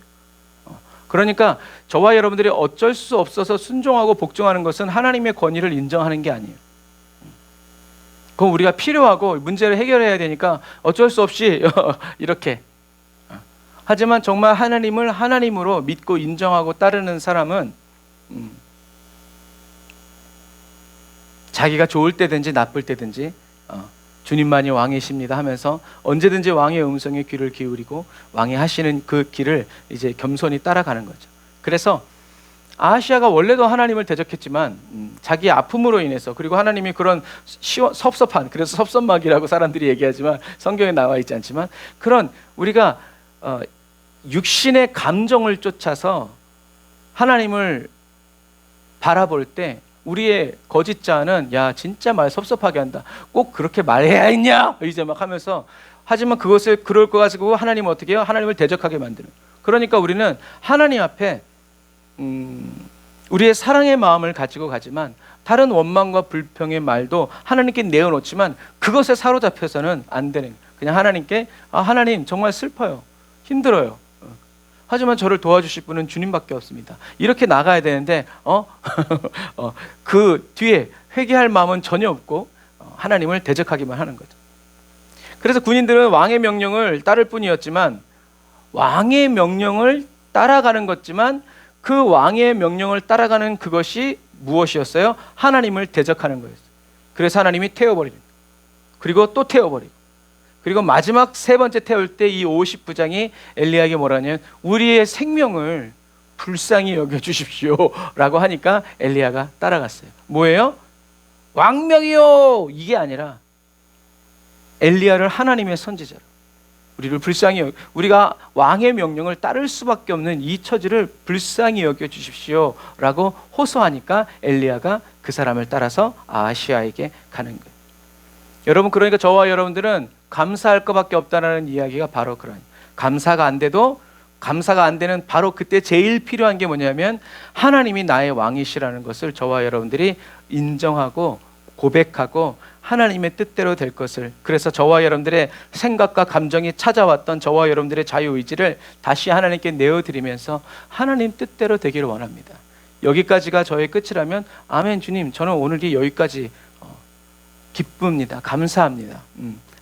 그러니까 저와 여러분들이 어쩔 수 없어서 순종하고 복종하는 것은 하나님의 권위를 인정하는 게 아니에요. 그건 우리가 필요하고 문제를 해결해야 되니까 어쩔 수 없이 이렇게. 하지만 정말 하나님을 하나님으로 믿고 인정하고 따르는 사람은 자기가 좋을 때든지 나쁠 때든지 주님만이 왕이십니다 하면서 언제든지 왕의 음성에 귀를 기울이고 왕이 하시는 그 길을 이제 겸손히 따라가는 거죠. 그래서 아하시아가 원래도 하나님을 대적했지만 자기 아픔으로 인해서, 그리고 하나님이 그런 섭섭한, 그래서 섭섭막이라고 사람들이 얘기하지만 성경에 나와 있지 않지만, 그런 우리가 육신의 감정을 쫓아서 하나님을 바라볼 때 우리의 거짓자는 야 진짜 말 섭섭하게 한다, 꼭 그렇게 말해야 했냐 이제 막 하면서, 하지만 그것을 그럴 거 가지고 하나님은 어떻게 해요? 하나님을 대적하게 만드는. 그러니까 우리는 하나님 앞에 우리의 사랑의 마음을 가지고 가지만 다른 원망과 불평의 말도 하나님께 내어놓지만 그것에 사로잡혀서는 안 되는, 그냥 하나님께 하나님 정말 슬퍼요, 힘들어요, 하지만 저를 도와주실 분은 주님밖에 없습니다, 이렇게 나가야 되는데 그 뒤에 회개할 마음은 전혀 없고 하나님을 대적하기만 하는 거죠. 그래서 군인들은 왕의 명령을 따를 뿐이었지만, 왕의 명령을 따라가는 것지만 그 왕의 명령을 따라가는 그것이 무엇이었어요? 하나님을 대적하는 거였어요. 그래서 하나님이 태워버리는, 그리고 또 태워버리고, 그리고 마지막 세 번째 태울 때 이 50부장이 엘리야에게 뭐라냐면 우리의 생명을 불쌍히 여겨주십시오 라고 하니까 엘리야가 따라갔어요. 뭐예요? 왕명이요, 이게 아니라 엘리야를 하나님의 선지자로, 우리를 불쌍히 우리가 왕의 명령을 따를 수밖에 없는 이 처지를 불쌍히 여겨주십시오 라고 호소하니까 엘리야가 그 사람을 따라서 아하시아에게 가는 거예요. 여러분, 그러니까 저와 여러분들은 감사할 것밖에 없다는 이야기가 바로 그런, 감사가 안 되는 바로 그때 제일 필요한 게 뭐냐면 하나님이 나의 왕이시라는 것을 저와 여러분들이 인정하고 고백하고 하나님의 뜻대로 될 것을, 그래서 저와 여러분들의 생각과 감정이 찾아왔던 저와 여러분들의 자유의지를 다시 하나님께 내어드리면서 하나님 뜻대로 되기를 원합니다. 여기까지가 저의 끝이라면 아멘 주님, 저는 오늘이 여기까지 기쁩니다, 감사합니다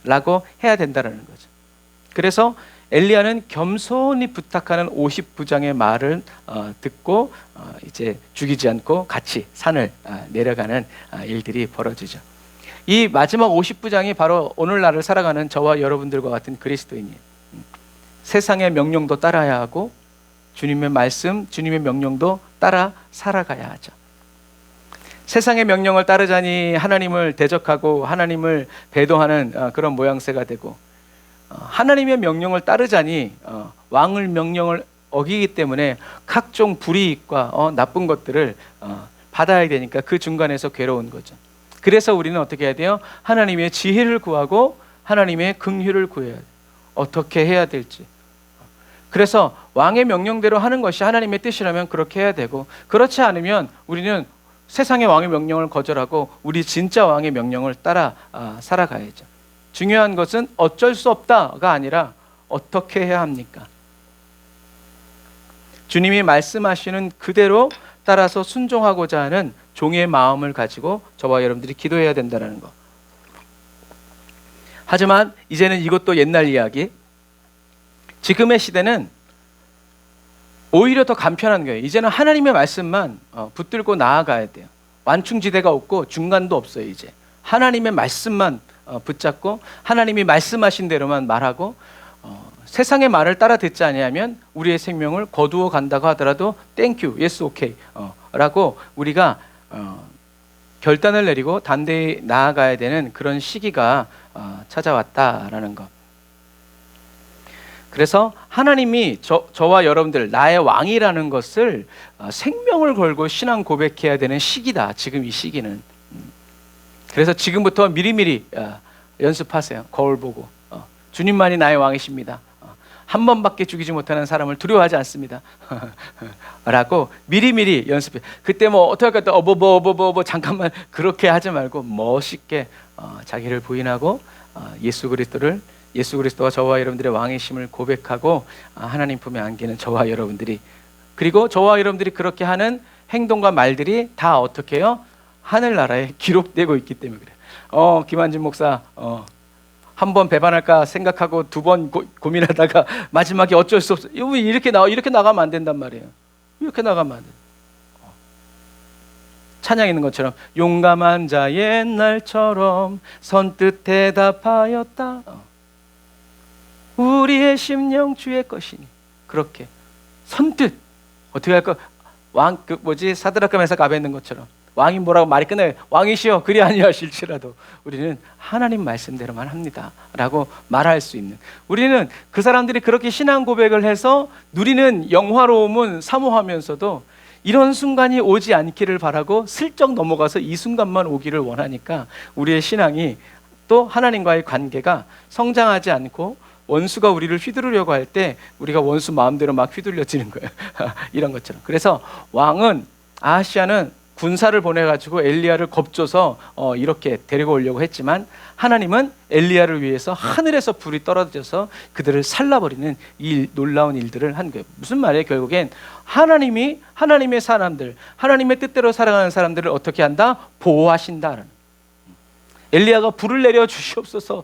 라고 해야 된다는 거죠. 그래서 엘리야는 겸손히 부탁하는 50부장의 말을 듣고 이제 죽이지 않고 같이 산을 내려가는 일들이 벌어지죠. 이 마지막 50부장이 바로 오늘날을 살아가는 저와 여러분들과 같은 그리스도인이에요. 세상의 명령도 따라야 하고 주님의 말씀, 주님의 명령도 따라 살아가야 하죠. 세상의 명령을 따르자니 하나님을 대적하고 하나님을 배도하는 그런 모양새가 되고, 하나님의 명령을 따르자니 왕의 명령을 어기기 때문에 각종 불이익과 나쁜 것들을 받아야 되니까 그 중간에서 괴로운 거죠. 그래서 우리는 어떻게 해야 돼요? 하나님의 지혜를 구하고 하나님의 긍휼을 구해야 돼요. 어떻게 해야 될지. 그래서 왕의 명령대로 하는 것이 하나님의 뜻이라면 그렇게 해야 되고, 그렇지 않으면 우리는 세상의 왕의 명령을 거절하고 우리 진짜 왕의 명령을 따라 살아가야죠. 중요한 것은 어쩔 수 없다가 아니라 어떻게 해야 합니까? 주님이 말씀하시는 그대로 따라서 순종하고자 하는 종의 마음을 가지고 저와 여러분들이 기도해야 된다는 것. 하지만 이제는 이것도 옛날 이야기. 지금의 시대는 오히려 더 간편한 거예요. 이제는 하나님의 말씀만 붙들고 나아가야 돼요. 완충지대가 없고 중간도 없어요. 이제 하나님의 말씀만 붙잡고 하나님이 말씀하신 대로만 말하고 세상의 말을 따라 듣지 아니하면 우리의 생명을 거두어 간다고 하더라도 땡큐, 예스, 오케이 라고 우리가 결단을 내리고 담대히 나아가야 되는 그런 시기가 찾아왔다라는 것. 그래서 하나님이 저와 여러분들 나의 왕이라는 것을 생명을 걸고 신앙 고백해야 되는 시기다. 지금 이 시기는. 그래서 지금부터 미리미리 연습하세요. 거울 보고 주님만이 나의 왕이십니다. 한 번밖에 죽이지 못하는 사람을 두려워하지 않습니다. 라고 미리미리 연습해. 그때 뭐 어떻게 할까? 잠깐만 그렇게 하지 말고 멋있게 자기를 부인하고 예수 그리스도와 저와 여러분들의 왕이심을 고백하고 하나님 품에 안기는 저와 여러분들이, 그리고 저와 여러분들이 그렇게 하는 행동과 말들이 다 어떻게 해요? 하늘나라에 기록되고 있기 때문에 그래요. 김한진 목사 한 번 배반할까 생각하고 두 번 고민하다가 마지막에 어쩔 수 없어. 이렇게 나가면 안 된단 말이에요. 이렇게 나가면 안 돼. 찬양 있는 것처럼 용감한 자 옛날처럼 선뜻 대답하였다. 우리의 심령 주의 것이니. 그렇게 선뜻 어떻게 할까? 사드락과 메삭 아벤는 것처럼 왕이 뭐라고 말이 끝나요. 왕이시여 그리 아니하실지라도 우리는 하나님 말씀대로만 합니다 라고 말할 수 있는, 우리는 그 사람들이 그렇게 신앙 고백을 해서 누리는 영화로움은 사모하면서도 이런 순간이 오지 않기를 바라고 슬쩍 넘어가서 이 순간만 오기를 원하니까 우리의 신앙이 또 하나님과의 관계가 성장하지 않고 원수가 우리를 휘두르려고 할 때 우리가 원수 마음대로 막 휘둘려지는 거예요. 이런 것처럼. 그래서 왕은, 아하시아는 군사를 보내가지고 엘리야를 겁줘서 이렇게 데리고 오려고 했지만 사람은 엘리야를 위해서 하늘에서 불이 떨어져서 그들을 살라버리는 이 놀라운 일들을 한 거예요. 무슨 말이에요? 결국엔 하나님이 하나님의 사람들, 하나님의 뜻대로 살아가는 사람들을 어떻게 한다? 보호하신다는. 엘리야가 불을 내려 주시옵소서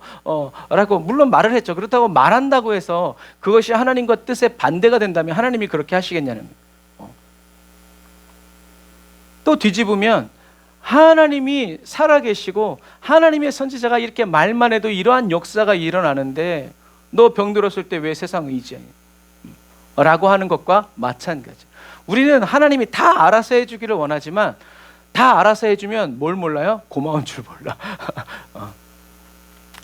라고 물론 말을 했죠. 그렇다고 말한다고 해서 그것이 하나님과 뜻에 반대가 된다면 하나님이 그렇게 하시겠냐는 거예요. 또 뒤집으면 하나님이 살아계시고 하나님의 선지자가 이렇게 말만 해도 이러한 역사가 일어나는데 너 병들었을 때 왜 세상 의지해? 라고 하는 것과 마찬가지. 우리는 하나님이 다 알아서 해주기를 원하지만 다 알아서 해주면 뭘 몰라요? 고마운 줄 몰라.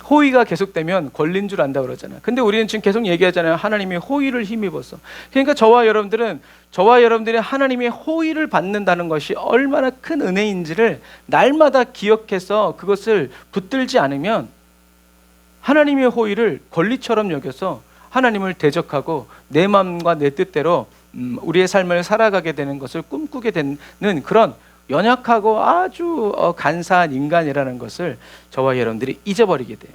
호의가 계속되면 권린 줄 안다 그러잖아요. 근데 우리는 지금 계속 얘기하잖아요. 하나님이 호의를 힘입어서. 그러니까 저와 여러분들이 하나님의 호의를 받는다는 것이 얼마나 큰 은혜인지를 날마다 기억해서 그것을 붙들지 않으면 하나님의 호의를 권리처럼 여겨서 하나님을 대적하고 내 마음과 내 뜻대로 우리의 삶을 살아가게 되는 것을 꿈꾸게 되는 그런 연약하고 아주 간사한 인간이라는 것을 저와 여러분들이 잊어버리게 돼요.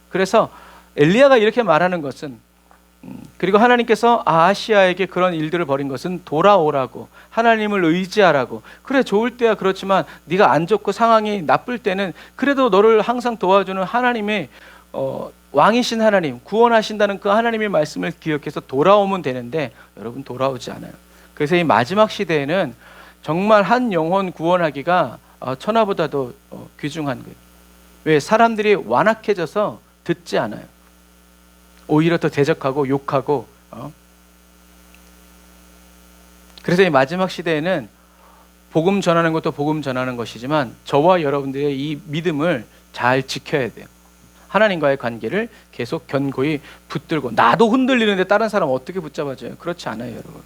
그래서 엘리야가 이렇게 말하는 것은, 그리고 하나님께서 아하시아에게 그런 일들을 벌인 것은 돌아오라고, 하나님을 의지하라고. 그래 좋을 때야 그렇지만 네가 안 좋고 상황이 나쁠 때는 그래도 너를 항상 도와주는 하나님의 왕이신 하나님, 구원하신다는 그 하나님의 말씀을 기억해서 돌아오면 되는데 여러분 돌아오지 않아요. 그래서 이 마지막 시대에는 정말 한 영혼 구원하기가 천하보다도 귀중한 거예요. 왜? 사람들이 완악해져서 듣지 않아요. 오히려 더 대적하고 욕하고. 그래서 이 마지막 시대에는 복음 전하는 것도 복음 전하는 것이지만 저와 여러분들의 이 믿음을 잘 지켜야 돼요. 하나님과의 관계를 계속 견고히 붙들고. 나도 흔들리는데 다른 사람 어떻게 붙잡아줘요? 그렇지 않아요, 여러분.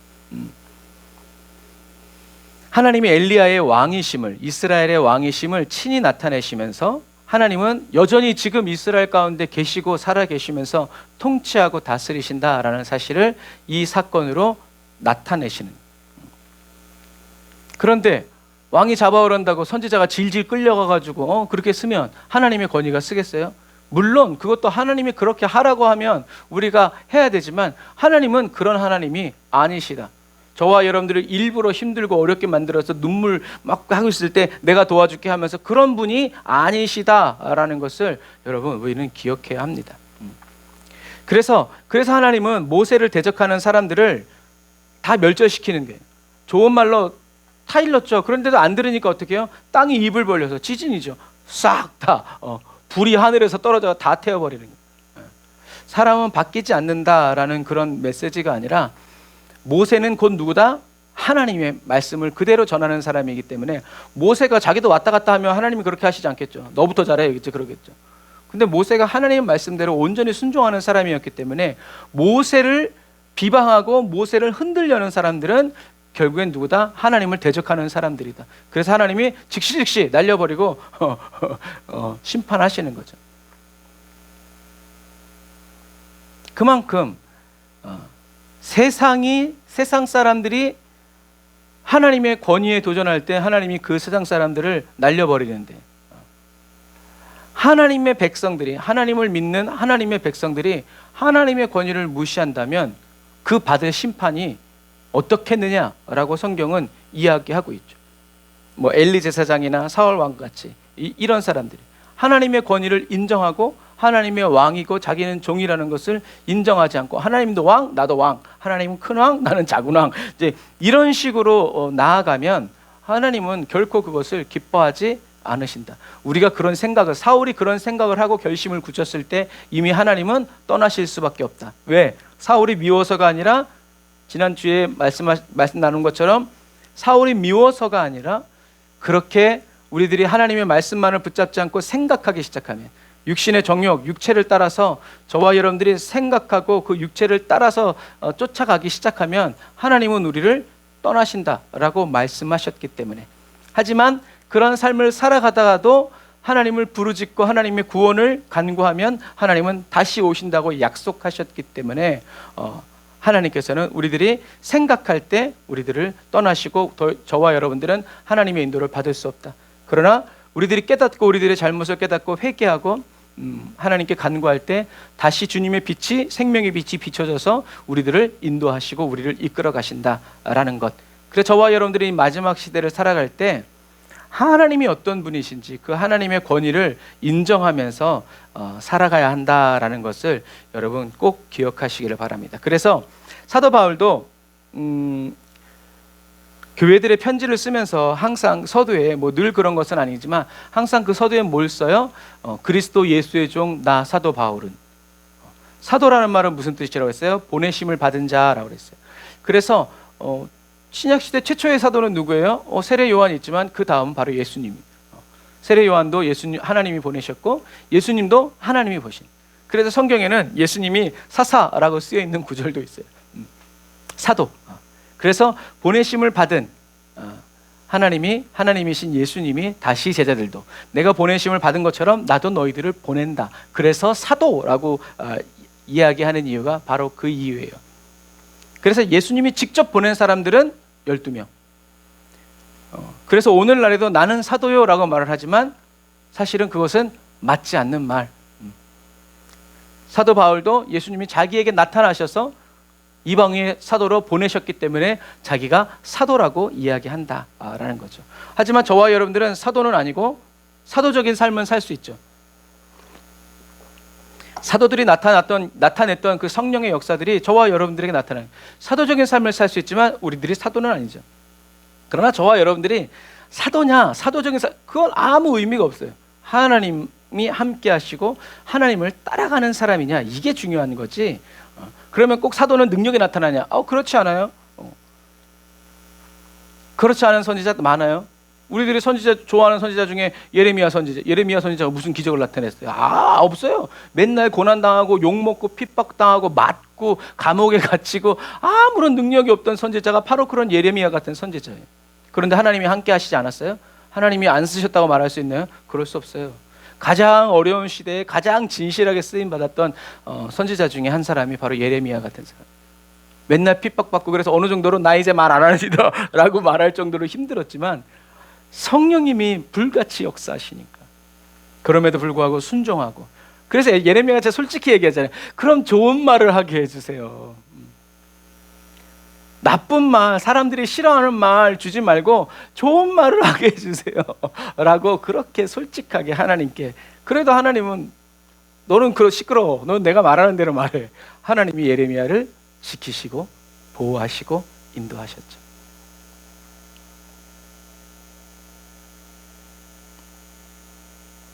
하나님이 엘리야의 왕이심을, 이스라엘의 왕이심을 친히 나타내시면서 하나님은 여전히 지금 이스라엘 가운데 계시고 살아계시면서 통치하고 다스리신다라는 사실을 이 사건으로 나타내시는. 그런데 왕이 잡아오란다고 선지자가 질질 끌려가가지고 그렇게 쓰면 하나님의 권위가 쓰겠어요? 물론 그것도 하나님이 그렇게 하라고 하면 우리가 해야 되지만 하나님은 그런 하나님이 아니시다. 저와 여러분들을 일부러 힘들고 어렵게 만들어서 눈물 막 하고 있을 때 내가 도와줄게 하면서 그런 분이 아니시다라는 것을 여러분 우리는 기억해야 합니다. 그래서 하나님은 모세를 대적하는 사람들을 다 멸절시키는 거예요. 좋은 말로 타일렀죠. 그런데도 안 들으니까 어떻게 해요? 땅이 입을 벌려서 지진이죠. 싹 다 불이 하늘에서 떨어져 다 태워버리는 거예요. 사람은 바뀌지 않는다라는 그런 메시지가 아니라 모세는 곧 누구다? 하나님의 말씀을 그대로 전하는 사람이기 때문에 모세가 자기도 왔다 갔다 하면 하나님이 그렇게 하시지 않겠죠. 너부터 잘해 그러겠죠. 근데 모세가 하나님의 말씀대로 온전히 순종하는 사람이었기 때문에 모세를 비방하고 모세를 흔들려는 사람들은 결국엔 누구다? 하나님을 대적하는 사람들이다. 그래서 하나님이 즉시 날려버리고 심판하시는 거죠. 그만큼 세상 사람들이 하나님의 권위에 도전할 때 하나님이 그 세상 사람들을 날려버리는데 하나님의 백성들이, 하나님을 믿는 하나님의 백성들이 하나님의 권위를 무시한다면 그 받을 심판이 어떻겠느냐라고 성경은 이야기하고 있죠. 뭐 엘리 제사장이나 사울 왕 같이 이런 사람들이 하나님의 권위를 인정하고 하나님의 왕이고 자기는 종이라는 것을 인정하지 않고 하나님도 왕, 나도 왕, 하나님은 큰 왕, 나는 작은 왕, 이제 이런 식으로 나아가면 하나님은 결코 그것을 기뻐하지 않으신다. 우리가 그런 생각을, 사울이 그런 생각을 하고 결심을 굳혔을 때 이미 하나님은 떠나실 수밖에 없다. 왜? 사울이 미워서가 아니라 지난주에 말씀 나눈 것처럼 사울이 미워서가 아니라 그렇게 우리들이 하나님의 말씀만을 붙잡지 않고 생각하기 시작하면 육신의 정욕, 육체를 따라서 저와 여러분들이 생각하고 그 육체를 따라서 쫓아가기 시작하면 하나님은 우리를 떠나신다라고 말씀하셨기 때문에. 하지만 그런 삶을 살아가다가도 하나님을 부르짖고 하나님의 구원을 간구하면 하나님은 다시 오신다고 약속하셨기 때문에 하나님께서는 우리들이 생각할 때 우리들을 떠나시고 저와 여러분들은 하나님의 인도를 받을 수 없다. 그러나 우리들이 깨닫고 우리들의 잘못을 깨닫고 회개하고 하나님께 간구할 때 다시 주님의 빛이, 생명의 빛이 비춰져서 우리들을 인도하시고 우리를 이끌어 가신다라는 것. 그래서 저와 여러분들이 마지막 시대를 살아갈 때 하나님이 어떤 분이신지 그 하나님의 권위를 인정하면서 살아가야 한다라는 것을 여러분 꼭 기억하시기를 바랍니다. 그래서 사도 바울도 교회들의 편지를 쓰면서 항상 서두에 뭐 늘 그런 것은 아니지만 항상 그 서두에 뭘 써요? 그리스도 예수의 종 나 사도 바울은. 사도라는 말은 무슨 뜻이라고 했어요? 보내심을 받은 자라고 했어요. 그래서 신약시대 최초의 사도는 누구예요? 세례 요한이 있지만 그 다음은 바로 예수님. 세례 요한도 예수님, 하나님이 보내셨고 예수님도 하나님이 보신. 그래서 성경에는 예수님이 사사라고 쓰여 있는 구절도 있어요. 사도. 그래서 보내심을 받은 하나님이신 예수님이 다시 제자들도 내가 보내심을 받은 것처럼 나도 너희들을 보낸다. 그래서 사도라고 이야기하는 이유가 바로 그 이유예요. 그래서 예수님이 직접 보낸 사람들은 12명. 그래서 오늘날에도 나는 사도요 라고 말을 하지만 사실은 그것은 맞지 않는 말. 사도 바울도 예수님이 자기에게 나타나셔서 이방인의 사도로 보내셨기 때문에 자기가 사도라고 이야기한다라는 거죠. 하지만 저와 여러분들은 사도는 아니고 사도적인 삶은 살 수 있죠. 사도들이 나타냈던 그 성령의 역사들이 저와 여러분들에게 나타나요. 사도적인 삶을 살 수 있지만 우리들이 사도는 아니죠. 그러나 저와 여러분들이 사도냐, 사도적인 그건 아무 의미가 없어요. 하나님이 함께 하시고 하나님을 따라가는 사람이냐, 이게 중요한 거지. 그러면 꼭 사도는 능력이 나타나냐? 그렇지 않아요. 그렇지 않은 선지자 많아요. 우리들이 좋아하는 선지자 중에 예레미야 선지자가 무슨 기적을 나타냈어요? 없어요. 맨날 고난당하고 욕먹고 핍박당하고 맞고 감옥에 갇히고 아무런 능력이 없던 선지자가 바로 그런 예레미야 같은 선지자예요. 그런데 하나님이 함께 하시지 않았어요? 하나님이 안 쓰셨다고 말할 수 있나요? 그럴 수 없어요. 가장 어려운 시대에 가장 진실하게 쓰임받았던 선지자 중에 한 사람이 바로 예레미야 같은 사람. 맨날 핍박받고 그래서 어느 정도로 나 이제 말 안 하시다 라고 말할 정도로 힘들었지만 성령님이 불같이 역사하시니까. 그럼에도 불구하고 순종하고. 그래서 예레미야가 진짜 솔직히 얘기하잖아요. 그럼 좋은 말을 하게 해주세요. 나쁜 말, 사람들이 싫어하는 말 주지 말고 좋은 말을 하게 해주세요 라고 그렇게 솔직하게 하나님께. 그래도 하나님은 너는 시끄러워, 넌 내가 말하는 대로 말해. 하나님이 예레미야를 지키시고 보호하시고 인도하셨죠.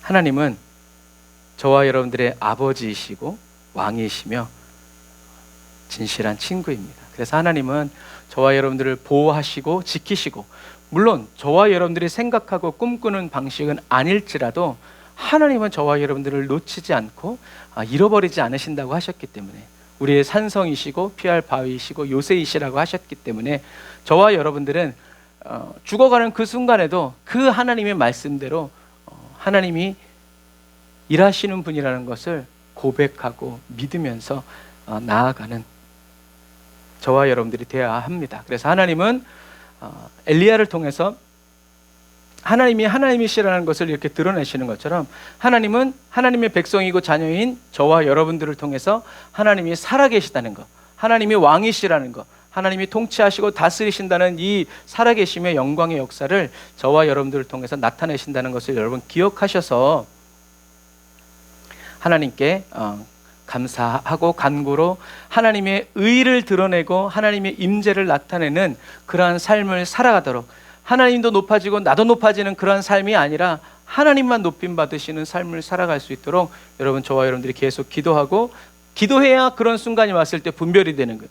하나님은 저와 여러분들의 아버지이시고 왕이시며 진실한 친구입니다. 그래서 하나님은 저와 여러분들을 보호하시고 지키시고, 물론 저와 여러분들이 생각하고 꿈꾸는 방식은 아닐지라도 하나님은 저와 여러분들을 놓치지 않고 잃어버리지 않으신다고 하셨기 때문에, 우리의 산성이시고 피할 바위이시고 요새이시라고 하셨기 때문에 저와 여러분들은 죽어가는 그 순간에도 그 하나님의 말씀대로 하나님이 일하시는 분이라는 것을 고백하고 믿으면서 나아가는 저와 여러분들이 되어야 합니다. 그래서 하나님은 엘리야를 통해서 하나님이 하나님이시라는 것을 이렇게 드러내시는 것처럼, 하나님은 하나님의 백성이고 자녀인 저와 여러분들을 통해서 하나님이 살아계시다는 것, 하나님이 왕이시라는 것, 하나님이 통치하시고 다스리신다는 이 살아계심의 영광의 역사를 저와 여러분들을 통해서 나타내신다는 것을 여러분 기억하셔서 하나님께 감사하고 간구로 하나님의 의를 드러내고 하나님의 임재를 나타내는 그러한 삶을 살아가도록, 하나님도 높아지고 나도 높아지는 그러한 삶이 아니라 하나님만 높임 받으시는 삶을 살아갈 수 있도록 여러분, 저와 여러분들이 계속 기도하고, 기도해야 그런 순간이 왔을 때 분별이 되는 거예요.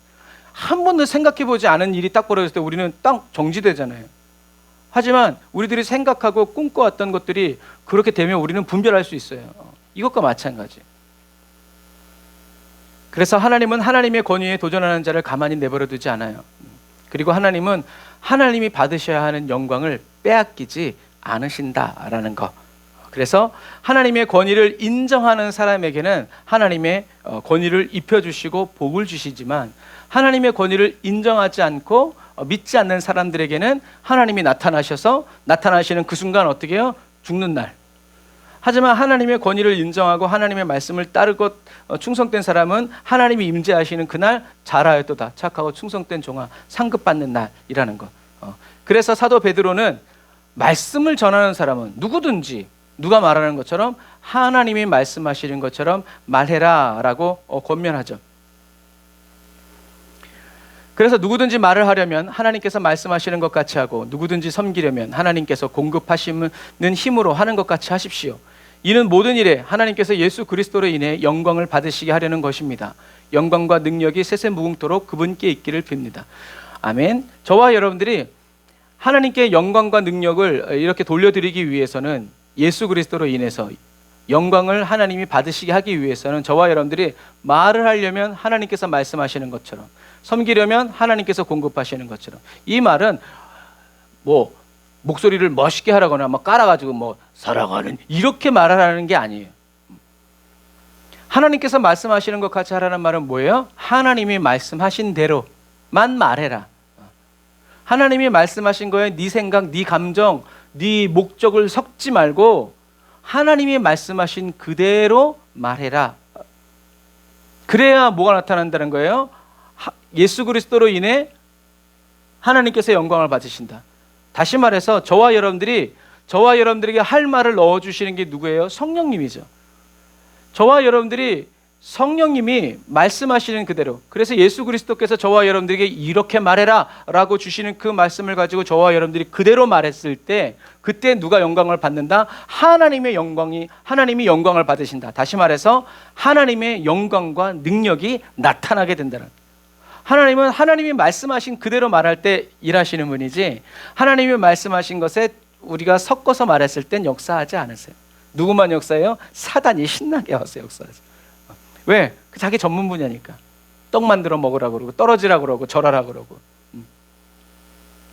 한 번도 생각해보지 않은 일이 딱 벌어졌을 때 우리는 딱 정지되잖아요. 하지만 우리들이 생각하고 꿈꿔왔던 것들이 그렇게 되면 우리는 분별할 수 있어요. 이것과 마찬가지. 그래서 하나님은 하나님의 권위에 도전하는 자를 가만히 내버려 두지 않아요. 그리고 하나님은 하나님이 받으셔야 하는 영광을 빼앗기지 않으신다라는 것. 그래서 하나님의 권위를 인정하는 사람에게는 하나님의 권위를 입혀주시고 복을 주시지만, 하나님의 권위를 인정하지 않고 믿지 않는 사람들에게는 하나님이 나타나시는 그 순간 어떻게 해요? 죽는 날. 하지만 하나님의 권위를 인정하고 하나님의 말씀을 따르고 충성된 사람은 하나님이 임재하시는 그날 잘하였도다, 착하고 충성된 종아, 상급받는 날이라는 것. 그래서 사도 베드로는 말씀을 전하는 사람은 누구든지 누가 말하는 것처럼 하나님이 말씀하시는 것처럼 말해라 라고 권면하죠. 그래서 누구든지 말을 하려면 하나님께서 말씀하시는 것 같이 하고, 누구든지 섬기려면 하나님께서 공급하시는 힘으로 하는 것 같이 하십시오. 이는 모든 일에 하나님께서 예수 그리스도로 인해 영광을 받으시게 하려는 것입니다. 영광과 능력이 세세무궁토록 그분께 있기를 빕니다. 아멘. 저와 여러분들이 하나님께 영광과 능력을 이렇게 돌려드리기 위해서는, 예수 그리스도로 인해서 영광을 하나님이 받으시게 하기 위해서는 저와 여러분들이 말을 하려면 하나님께서 말씀하시는 것처럼, 섬기려면 하나님께서 공급하시는 것처럼, 이 말은 뭐 목소리를 멋있게 하라거나 막 깔아가지고 뭐 사랑하는 이렇게 말하라는 게 아니에요. 하나님께서 말씀하시는 것 같이 하라는 말은 뭐예요? 하나님이 말씀하신 대로만 말해라. 하나님이 말씀하신 거에 네 생각, 네 감정, 네 목적을 섞지 말고 하나님이 말씀하신 그대로 말해라. 그래야 뭐가 나타난다는 거예요? 예수 그리스도로 인해 하나님께서 영광을 받으신다. 다시 말해서 저와 여러분들에게 할 말을 넣어주시는 게 누구예요? 성령님이죠. 저와 여러분들이 성령님이 말씀하시는 그대로, 그래서 예수 그리스도께서 저와 여러분들에게 이렇게 말해라 라고 주시는 그 말씀을 가지고 저와 여러분들이 그대로 말했을 때, 그때 누가 영광을 받는다? 하나님이 영광을 받으신다. 다시 말해서 하나님의 영광과 능력이 나타나게 된다는. 하나님은 하나님이 말씀하신 그대로 말할 때 일하시는 분이지, 하나님이 말씀하신 것에 우리가 섞어서 말했을 땐 역사하지 않으세요. 누구만 역사해요? 사단이 신나게 와서 역사하세요. 왜? 자기 전문 분야니까. 떡 만들어 먹으라고 그러고 떨어지라고 그러고 절하라고 그러고.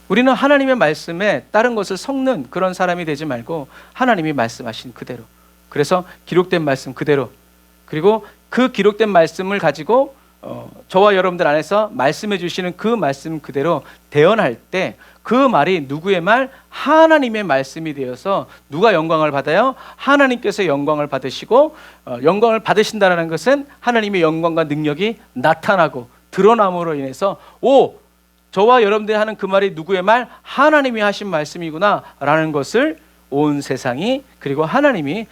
우리는 하나님의 말씀에 다른 것을 섞는 그런 사람이 되지 말고 하나님이 말씀하신 그대로, 그래서 기록된 말씀 그대로, 그리고 그 기록된 말씀을 가지고 저와 여러분들 안에서 말씀해 주시는 그 말씀 그대로 대언할 때 그 말이 누구의 말? 하나님의 말씀이 되어서 누가 영광을 받아요? 하나님께서 영광을 받으시고 영광을 받으신다는 것은 하나님의 영광과 능력이 나타나고 드러남으로 인해서 저와 여러분들이 하는 그 말이 누구의 말? 하나님이 하신 말씀이구나 라는 것을 온 세상이 그리고 하나님이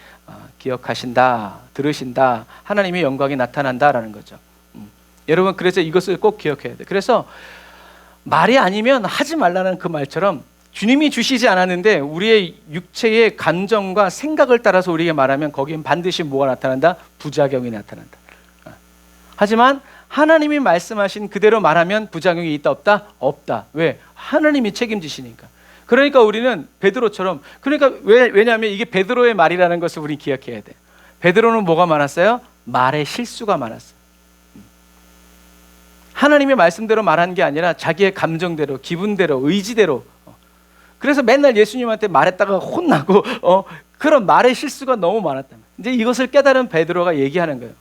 기억하신다, 들으신다, 하나님의 영광이 나타난다라는 거죠. 여러분 그래서 이것을 꼭 기억해야 돼요. 그래서 말이 아니면 하지 말라는 그 말처럼 주님이 주시지 않았는데 우리의 육체의 감정과 생각을 따라서 우리에게 말하면 거기엔 반드시 뭐가 나타난다? 부작용이 나타난다. 하지만 하나님이 말씀하신 그대로 말하면 부작용이 있다 없다? 없다. 왜? 하나님이 책임지시니까. 그러니까 우리는 베드로처럼 왜냐하면 이게 베드로의 말이라는 것을 우리 기억해야 돼. 베드로는 뭐가 많았어요? 말에 실수가 많았어요. 하나님의 말씀대로 말한 게 아니라 자기의 감정대로, 기분대로, 의지대로. 그래서 맨날 예수님한테 말했다가 혼나고 그런 말의 실수가 너무 많았다. 이제 이것을 깨달은 베드로가 얘기하는 거예요.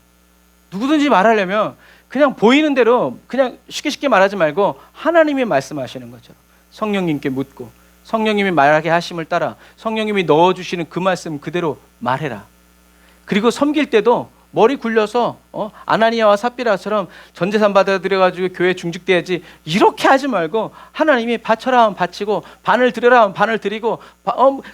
누구든지 말하려면 그냥 보이는 대로 그냥 쉽게 말하지 말고 하나님이 말씀하시는 것처럼 성령님께 묻고 성령님이 말하게 하심을 따라 성령님이 넣어주시는 그 말씀 그대로 말해라. 그리고 섬길 때도 머리 굴려서 아나니아와 삽비라처럼 전재산 받아들여가지고 교회 중직돼야지 이렇게 하지 말고 하나님이 바쳐라 하면 바치고 반을 드려라 하면 반을 드리고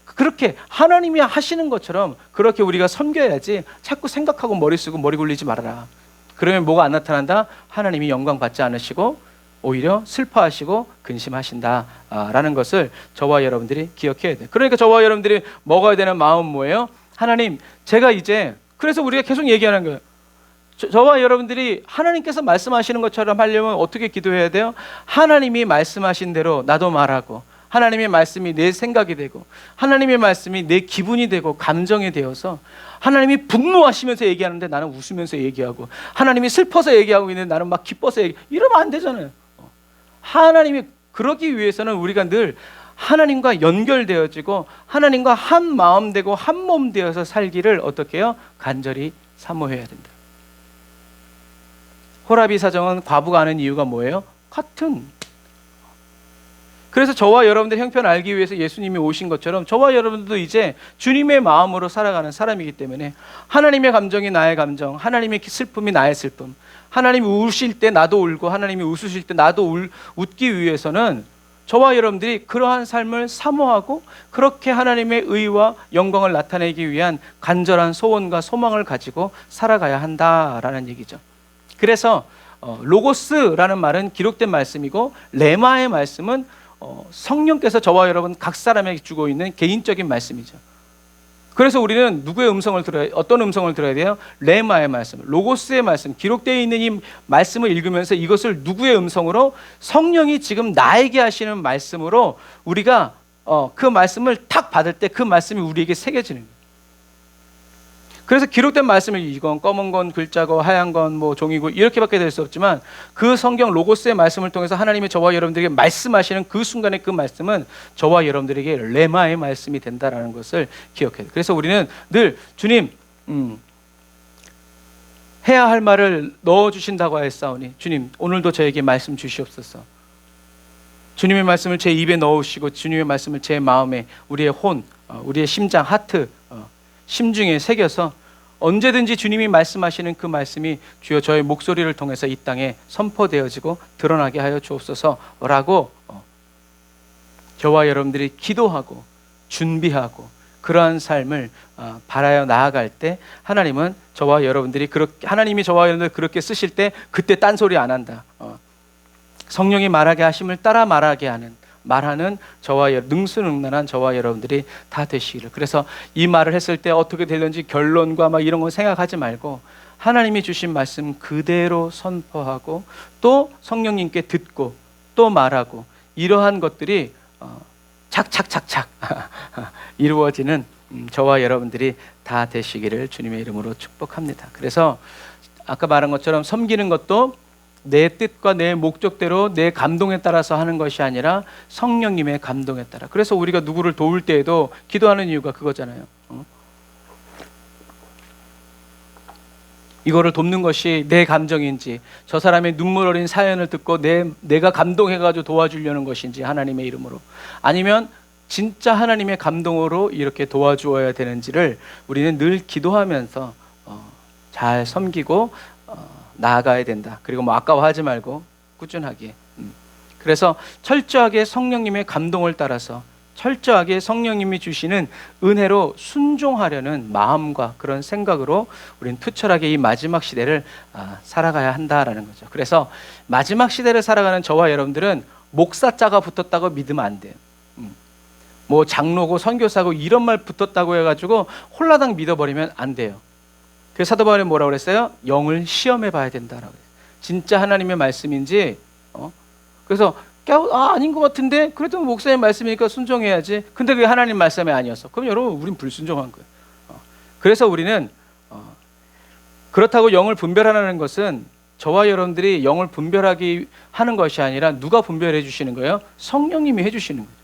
그렇게 하나님이 하시는 것처럼 그렇게 우리가 섬겨야지 자꾸 생각하고 머리 쓰고 머리 굴리지 말아라. 그러면 뭐가 안 나타난다? 하나님이 영광 받지 않으시고 오히려 슬퍼하시고 근심하신다라는 것을 저와 여러분들이 기억해야 돼요. 그러니까 저와 여러분들이 먹어야 되는 마음은 뭐예요? 하나님 제가 이제 그래서 우리가 계속 얘기하는 거예요. 저와 여러분들이 하나님께서 말씀하시는 것처럼 하려면 어떻게 기도해야 돼요? 하나님이 말씀하신 대로 나도 말하고 하나님의 말씀이 내 생각이 되고 하나님의 말씀이 내 기분이 되고 감정이 되어서 하나님이 분노하시면서 얘기하는데 나는 웃으면서 얘기하고 하나님이 슬퍼서 얘기하고 있는데 나는 막 기뻐서 이러면 안 되잖아요. 하나님이 그러기 위해서는 우리가 늘 하나님과 연결되어지고 하나님과 한 마음 되고 한 몸 되어서 살기를 어떻게 해요? 간절히 사모해야 된다. 호라비 사정은 과부가 하는 이유가 뭐예요? 같은. 그래서 저와 여러분들 형편 알기 위해서 예수님이 오신 것처럼 저와 여러분들도 이제 주님의 마음으로 살아가는 사람이기 때문에 하나님의 감정이 나의 감정, 하나님의 슬픔이 나의 슬픔, 하나님이 우실 때 나도 울고 하나님이 웃으실 때 나도 웃기 위해서는 저와 여러분들이 그러한 삶을 사모하고 그렇게 하나님의 의와 영광을 나타내기 위한 간절한 소원과 소망을 가지고 살아가야 한다라는 얘기죠. 그래서 로고스라는 말은 기록된 말씀이고 레마의 말씀은 성령께서 저와 여러분 각 사람에게 주고 있는 개인적인 말씀이죠. 그래서 우리는 누구의 음성을 들어야, 어떤 음성을 들어야 돼요? 레마의 말씀, 로고스의 말씀, 기록되어 있는 이 말씀을 읽으면서 이것을 누구의 음성으로? 성령이 지금 나에게 하시는 말씀으로 우리가 그 말씀을 탁 받을 때 그 말씀이 우리에게 새겨지는 거예요. 그래서 기록된 말씀을 이건 검은 건 글자고 하얀 건 뭐 종이고 이렇게밖에 될 수 없지만 그 성경 로고스의 말씀을 통해서 하나님이 저와 여러분들에게 말씀하시는 그 순간의 그 말씀은 저와 여러분들에게 레마의 말씀이 된다라는 것을 기억해야 돼요. 그래서 우리는 늘 주님 해야 할 말을 넣어주신다고 하였사오니 주님 오늘도 저에게 말씀 주시옵소서. 주님의 말씀을 제 입에 넣으시고 주님의 말씀을 제 마음에 우리의 혼, 우리의 심장, 하트, 심중에 새겨서 언제든지 주님이 말씀하시는 그 말씀이 주여 저의 목소리를 통해서 이 땅에 선포되어지고 드러나게 하여 주옵소서라고 저와 여러분들이 기도하고 준비하고 그러한 삶을 바라여 나아갈 때 하나님은 저와 여러분들이 하나님이 저와 여러분들 그렇게 쓰실 때 그때 딴소리 안 한다. 성령이 말하게 하심을 따라 말하는 저와 능수능란한 저와 여러분들이 다 되시기를. 그래서 이 말을 했을 때 어떻게 되든지 결론과 막 이런 거 생각하지 말고 하나님이 주신 말씀 그대로 선포하고 또 성령님께 듣고 또 말하고 이러한 것들이 착착착착 이루어지는 저와 여러분들이 다 되시기를 주님의 이름으로 축복합니다. 그래서 아까 말한 것처럼 섬기는 것도 내 뜻과 내 목적대로 내 감동에 따라서 하는 것이 아니라 성령님의 감동에 따라. 그래서 우리가 누구를 도울 때에도 기도하는 이유가 그거잖아요. 이거를 돕는 것이 내 감정인지, 저 사람의 눈물 어린 사연을 듣고 내가 감동해가지고 도와주려는 것인지, 하나님의 이름으로, 아니면 진짜 하나님의 감동으로 이렇게 도와주어야 되는지를 우리는 늘 기도하면서 잘 섬기고 나아가야 된다. 그리고 뭐 아까워하지 말고 꾸준하게. 그래서 철저하게 성령님의 감동을 따라서, 철저하게 성령님이 주시는 은혜로 순종하려는 마음과 그런 생각으로 우리는 투철하게 이 마지막 시대를 살아가야 한다라는 거죠. 그래서 마지막 시대를 살아가는 저와 여러분들은 목사자가 붙었다고 믿으면 안 돼요. 뭐 장로고 선교사고 이런 말 붙었다고 해가지고 홀라당 믿어버리면 안 돼요. 그래서 사도 바울이 뭐라고 그랬어요? 영을 시험해 봐야 된다라고 해요. 진짜 하나님의 말씀인지. 그래서 아닌 것 같은데 그래도 목사님 말씀이니까 순종해야지. 근데 그게 하나님 말씀이 아니었어. 그럼 여러분, 우린 불순종한 거예요. 그래서 우리는 그렇다고 영을 분별하라는 것은 저와 여러분들이 영을 분별하기 하는 것이 아니라 누가 분별해 주시는 거예요? 성령님이 해주시는 거예요.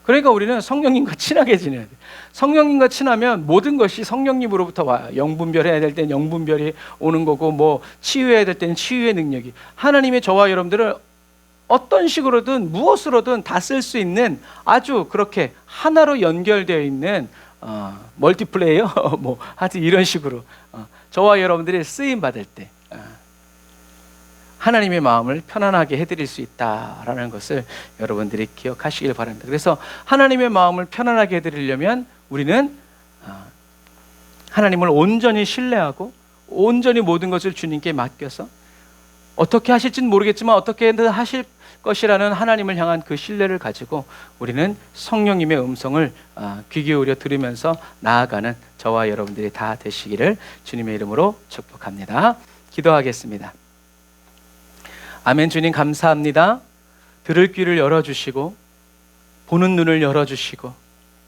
그러니까 우리는 성령님과 친하게 지내야 돼요. 성령님과 친하면 모든 것이 성령님으로부터 와요. 영 분별해야 될 땐 영 분별이 오는 거고, 뭐 치유해야 될 때는 치유의 능력이. 하나님의 저와 여러분들을 어떤 식으로든 무엇으로든 다 쓸 수 있는, 아주 그렇게 하나로 연결되어 있는 멀티플레이어 뭐 하여튼 이런 식으로 저와 여러분들이 쓰임 받을 때 하나님의 마음을 편안하게 해드릴 수 있다라는 것을 여러분들이 기억하시길 바랍니다. 그래서 하나님의 마음을 편안하게 해드리려면 우리는 하나님을 온전히 신뢰하고 온전히 모든 것을 주님께 맡겨서, 어떻게 하실지는 모르겠지만 어떻게든 하실 것이라는 하나님을 향한 그 신뢰를 가지고 우리는 성령님의 음성을 귀 기울여 들으면서 나아가는 저와 여러분들이 다 되시기를 주님의 이름으로 축복합니다. 기도하겠습니다. 아멘. 주님 감사합니다. 들을 귀를 열어주시고 보는 눈을 열어주시고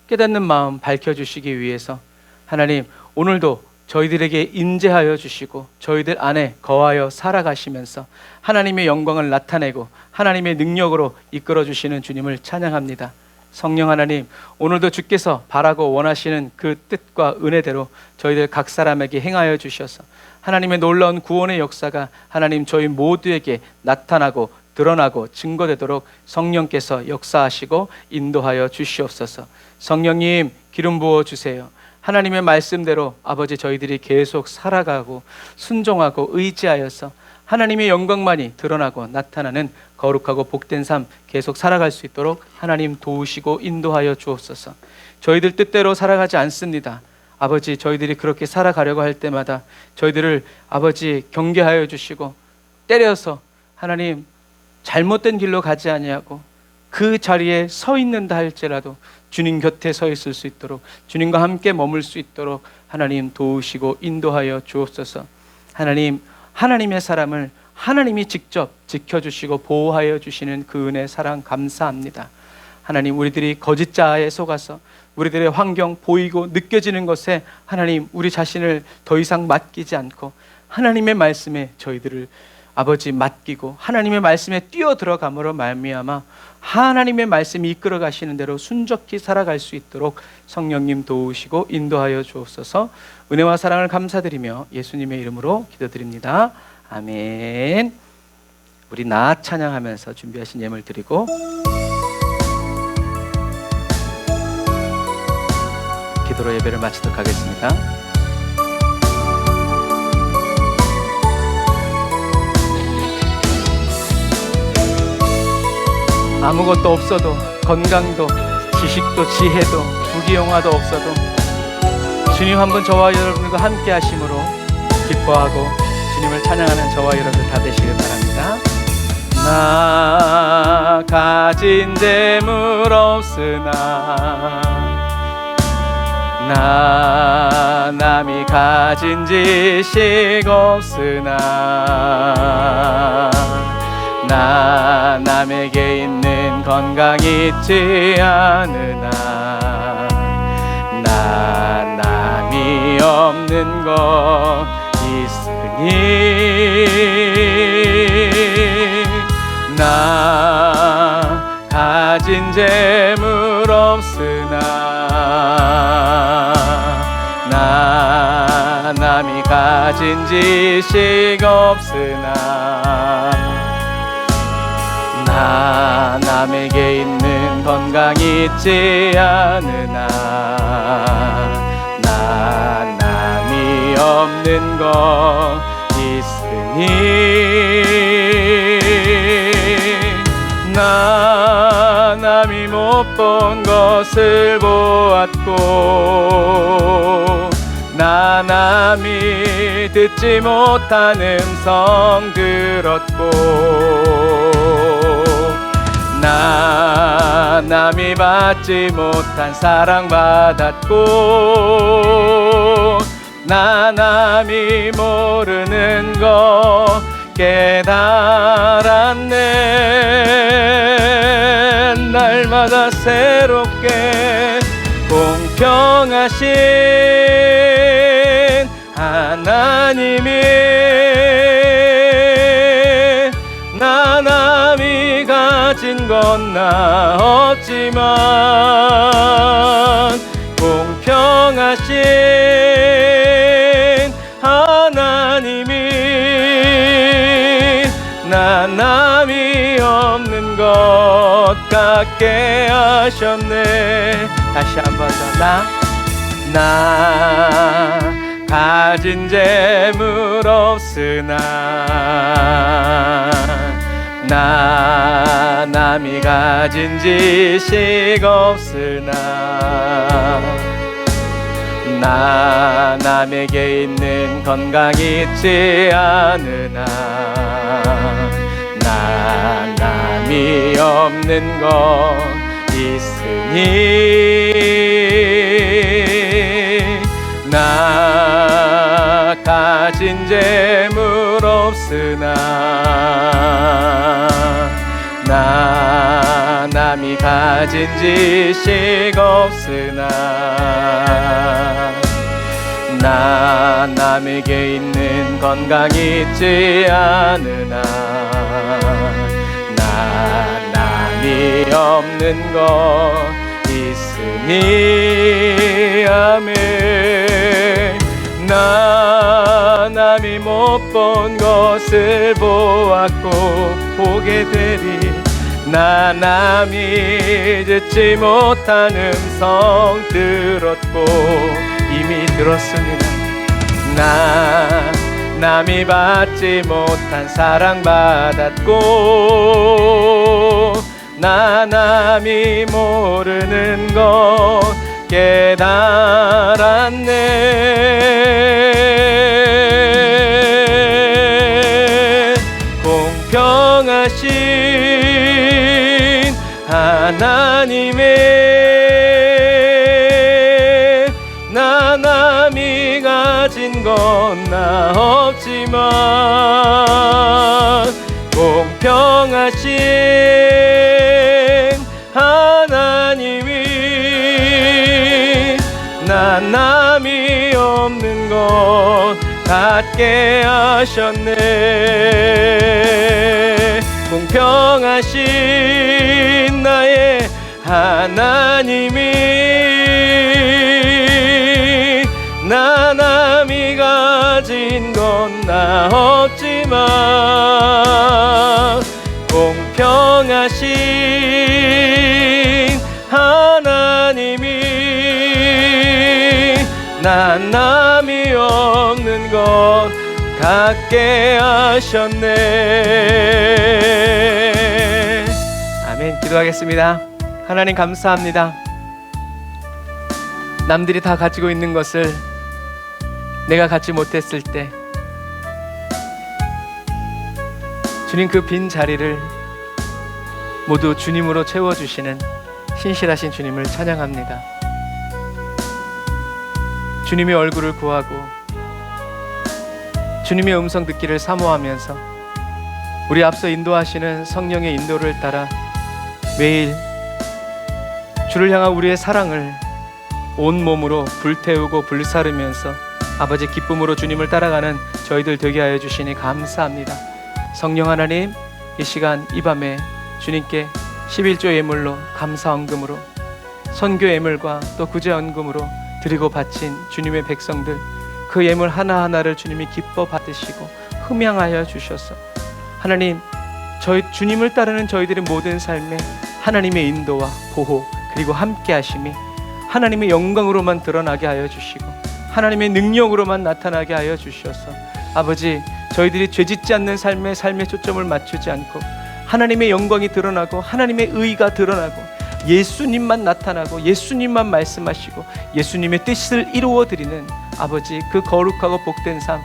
깨닫는 마음 밝혀주시기 위해서 하나님, 오늘도 저희들에게 임재하여 주시고 저희들 안에 거하여 살아가시면서 하나님의 영광을 나타내고 하나님의 능력으로 이끌어 주시는 주님을 찬양합니다. 성령 하나님, 오늘도 주께서 바라고 원하시는 그 뜻과 은혜대로 저희들 각 사람에게 행하여 주셔서 하나님의 놀라운 구원의 역사가 하나님 저희 모두에게 나타나고 드러나고 증거되도록 성령께서 역사하시고 인도하여 주시옵소서. 성령님, 기름 부어 주세요. 하나님의 말씀대로 아버지 저희들이 계속 살아가고 순종하고 의지하여서 하나님의 영광만이 드러나고 나타나는 거룩하고 복된 삶 계속 살아갈 수 있도록 하나님 도우시고 인도하여 주옵소서. 저희들 뜻대로 살아가지 않습니다. 아버지, 저희들이 그렇게 살아가려고 할 때마다 저희들을 아버지 경계하여 주시고 때려서 하나님 잘못된 길로 가지 아니하고 그 자리에 서 있는다 할지라도 주님 곁에 서 있을 수 있도록, 주님과 함께 머물 수 있도록 하나님 도우시고 인도하여 주옵소서. 하나님, 하나님의 사람을 하나님이 직접 지켜주시고 보호하여 주시는 그 은혜 사랑 감사합니다. 하나님, 우리들이 거짓 자아에 속아서 우리들의 환경 보이고 느껴지는 것에 하나님 우리 자신을 더 이상 맡기지 않고 하나님의 말씀에 저희들을 아버지 맡기고 하나님의 말씀에 뛰어들어감으로 말미암아 하나님의 말씀이 이끌어 가시는 대로 순적히 살아갈 수 있도록 성령님 도우시고 인도하여 주옵소서. 은혜와 사랑을 감사드리며 예수님의 이름으로 기도드립니다. 아멘. 우리 나 찬양하면서 준비하신 예물 드리고 기도로 예배를 마치도록 하겠습니다. 아무것도 없어도, 건강도 지식도 지혜도 부귀영화도 없어도 주님 한 분 저와 여러분과 함께 하심으로 기뻐하고 주님을 찬양하는 저와 여러분들 다 되시길 바랍니다. 나 가진 재물 없으나 나 남이 가진 지식 없으나 나 남에게 있는 건강 있지 않으나 나 남이 없는 것 있으니 나 가진 재물 없으나 나 남이 가진 가진 지식 없으나 나 남에게 있는 건강 있지 않으나 나 남이 없는 것 있으니 나 남이 못 본 것을 보았고 나 남이 듣지 못한 음성 들었고 나 남이 받지 못한 사랑 받았고 나 남이 모르는 거 깨달았네. 날마다 새롭게 공평하신 하나님이 나 남이 가진 건 나 없지만 공평하신 하나님이 나 남이 없는 것 같게 하셨네. 다시 한 번 더. 나 가진 재물 없으나 나 남이 가진 지식 없으나 나 남에게 있는 건강 있지 않으나 나 남이 없는 것 있으니 나 가진 재물 없으나 나 남이 가진 지식 없으나 나 남에게 있는 건강 있지 않으나 나 남이 없는 것 있으니 아멘. 나 남이 못 본 것을 보았고 보게 되리 나 남이 듣지 못한 음성 들었고 이미 들었습니다. 나 남이 받지 못한 사랑 받았고 나 남이 모르는 것 깨달았네. 공평하신 하나님의 나 남이 가진 건 나 없지만 공평하신 하나님이 나 남이 없는 것 같게 하셨네. 공평하신 나의 하나님이 나 남이 가진 건 나 없지만 공평하신 하나님이 나 남이 없는 것 같게 하셨네. 아멘. 기도하겠습니다. 하나님 감사합니다. 남들이 다 가지고 있는 것을 내가 갖지 못했을 때 주님 그 빈 자리를 모두 주님으로 채워주시는 신실하신 주님을 찬양합니다. 주님의 얼굴을 구하고 주님의 음성 듣기를 사모하면서 우리 앞서 인도하시는 성령의 인도를 따라 매일 주를 향한 우리의 사랑을 온몸으로 불태우고 불사르면서 아버지 기쁨으로 주님을 따라가는 저희들 되게 하여 주시니 감사합니다. 성령 하나님, 이 시간 이 밤에 주님께 11조 예물로 감사 헌금으로 선교 예물과 또 구제 헌금으로 드리고 바친 주님의 백성들 그 예물 하나하나를 주님이 기뻐 받으시고 흠양하여 주셔서 하나님, 저희 주님을 따르는 저희들의 모든 삶에 하나님의 인도와 보호 그리고 함께 하심이 하나님의 영광으로만 드러나게 하여 주시고 하나님의 능력으로만 나타나게 하여 주셔서 아버지, 저희들이 죄짓지 않는 삶에 초점을 맞추지 않고 하나님의 영광이 드러나고 하나님의 의가 드러나고 예수님만 나타나고 예수님만 말씀하시고 예수님의 뜻을 이루어드리는 아버지, 그 거룩하고 복된 삶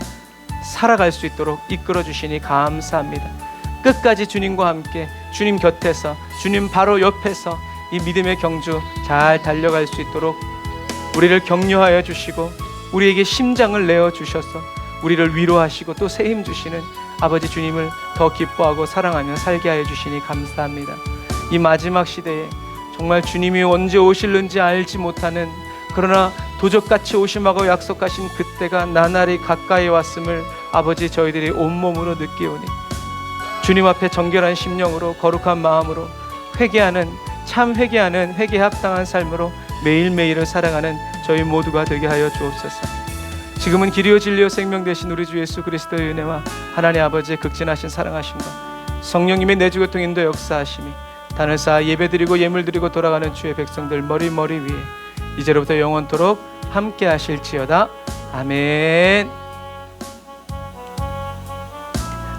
살아갈 수 있도록 이끌어 주시니 감사합니다. 끝까지 주님과 함께 주님 곁에서 주님 바로 옆에서 이 믿음의 경주 잘 달려갈 수 있도록 우리를 격려하여 주시고 우리에게 심장을 내어 주셔서 우리를 위로하시고 또 새 힘 주시는 아버지 주님을 더 기뻐하고 사랑하며 살게 하여 주시니 감사합니다. 이 마지막 시대에 정말 주님이 언제 오실는지 알지 못하는, 그러나 도적같이 오심하고 약속하신 그때가 나날이 가까이 왔음을 아버지 저희들이 온몸으로 느끼오니 주님 앞에 정결한 심령으로 거룩한 마음으로 회개하는, 참 회개하는, 회개에 합당한 삶으로 매일매일을 살아가는 저희 모두가 되게 하여 주옵소서. 지금은 길이요 진리요 생명 되신 우리 주 예수 그리스도의 은혜와 하나님 아버지의 극진하신 사랑하심과 성령님의 내주교통 인도 역사하심이 단을 쌓아 예배드리고 예물드리고 돌아가는 주의 백성들 머리 위에 이제로부터 영원토록 함께 하실지어다. 아멘.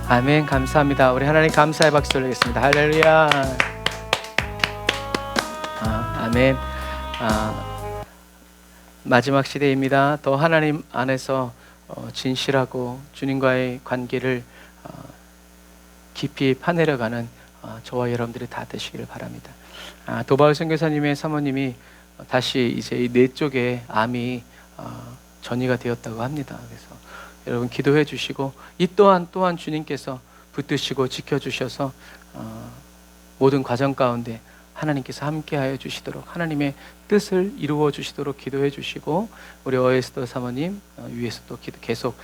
아멘. 감사합니다. 우리 하나님 감사의 박수 올리겠습니다. 할렐루야. 아멘. 마지막 시대입니다. 더 하나님 안에서 진실하고 주님과의 관계를 깊이 파내려가는 저와 여러분들이 다 되시기를 바랍니다. 도바울 선교사님의 사모님이 다시 이제 이 뇌 쪽에 암이 전이가 되었다고 합니다. 그래서 여러분 기도해 주시고 이 또한 주님께서 붙드시고 지켜주셔서 모든 과정 가운데 하나님께서 함께하여 주시도록 하나님의 뜻을 이루어 주시도록 기도해 주시고 우리 어에스더 사모님 위해서 또 계속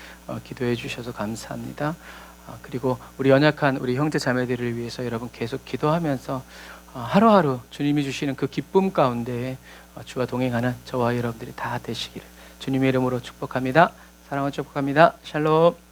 기도해 주셔서 감사합니다. 그리고 우리 연약한 우리 형제 자매들을 위해서 여러분 계속 기도하면서 하루하루 주님이 주시는 그 기쁨 가운데 주와 동행하는 저와 여러분들이 다 되시기를 주님의 이름으로 축복합니다. 사랑을 축복합니다. 샬롬.